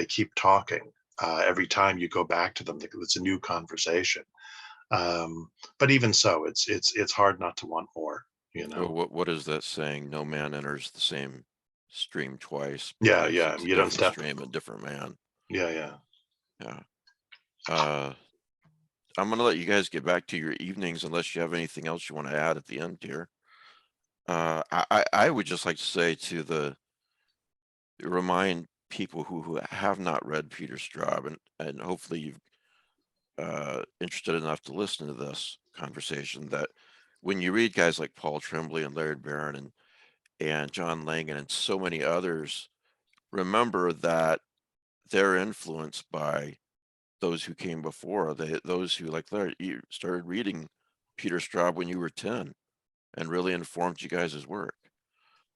keep talking. Every time you go back to them, it's a new conversation. But even so, it's hard not to want more. What is that saying? No man enters the same stream twice, Yeah, because yeah. it's a You don't different step. stream, a different man. Yeah, yeah. Yeah. I'm gonna let you guys get back to your evenings unless you have anything else you want to add at the end here. I would just like to say remind people who have not read Peter Straub, and hopefully you've interested enough to listen to this conversation, that when you read guys like Paul Tremblay and Laird Barron and John Langan and so many others, remember that they're influenced by those who came before. Those who, like Laird, you started reading Peter Straub when you were 10 and really informed you guys' work.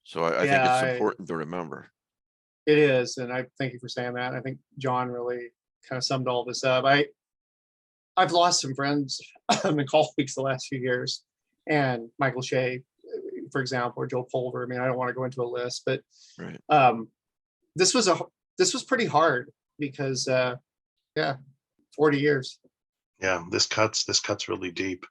So I think it's Yeah, important to remember. it is, and I thank you for saying that. I think John really kind of summed all this up. I've lost some friends and colleagues the last few years, and Michael Shea, for example, or Joe Pulver. I mean, I don't want to go into a list, but Right. this was pretty hard because 40 years. Yeah, this cuts really deep.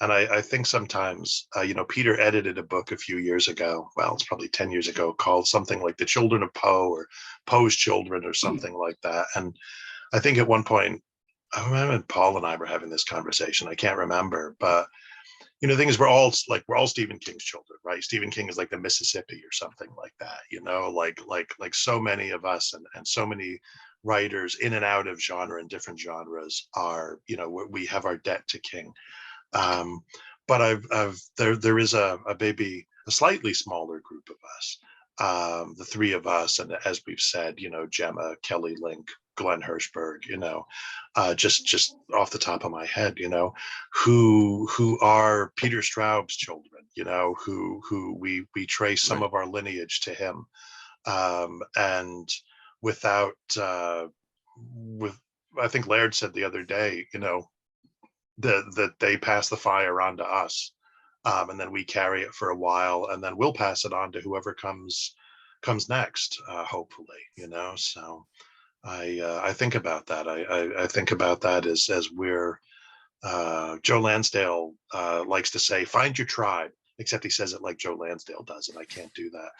And I think sometimes, Peter edited a book a few years ago. Well, it's probably 10 years ago, called something like The Children of Poe, or Poe's Children, or something like that. And I think at one point, I remember Paul and I were having this conversation. I can't remember, but the thing is, we're all Stephen King's children, right? Stephen King is like the Mississippi or something like that, like so many of us, and so many writers in and out of genre and different genres are, we have our debt to King. But there is a maybe a slightly smaller group of us, the three of us, and as we've said, Gemma, Kelly Link, Glenn Hirschberg, just off the top of my head, who are Peter Straub's children, who we trace some Right. of our lineage to him, and without with I think Laird said the other day, that they pass the fire on to us, and then we carry it for a while, and then we'll pass it on to whoever comes next, hopefully. So I think about that. I think about that as we're Joe Lansdale likes to say, find your tribe, except he says it like Joe Lansdale does, and I can't do that.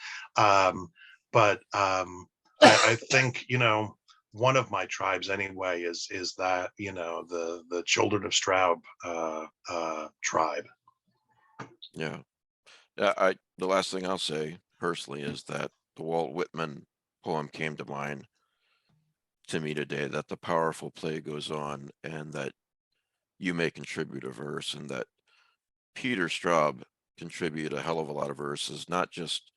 But I think, one of my tribes anyway is that, the Children of Straub tribe. Yeah. The last thing I'll say personally is that the Walt Whitman poem came to mind to me today, that the powerful play goes on and that you may contribute a verse, and that Peter Straub contributed a hell of a lot of verses, not just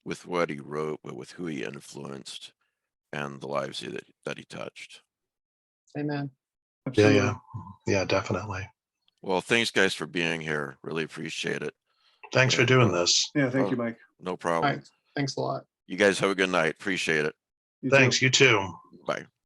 with what he wrote, but with who he influenced and the lives that he touched. Amen. Yeah, Absolutely. yeah, definitely. Well, thanks guys for being here. Really appreciate it. Thanks for And, doing this. Yeah, thank oh, you, Mike. no All problem. right. Thanks a lot. You guys have a good night. Appreciate it. You too. Thanks, you too. Bye.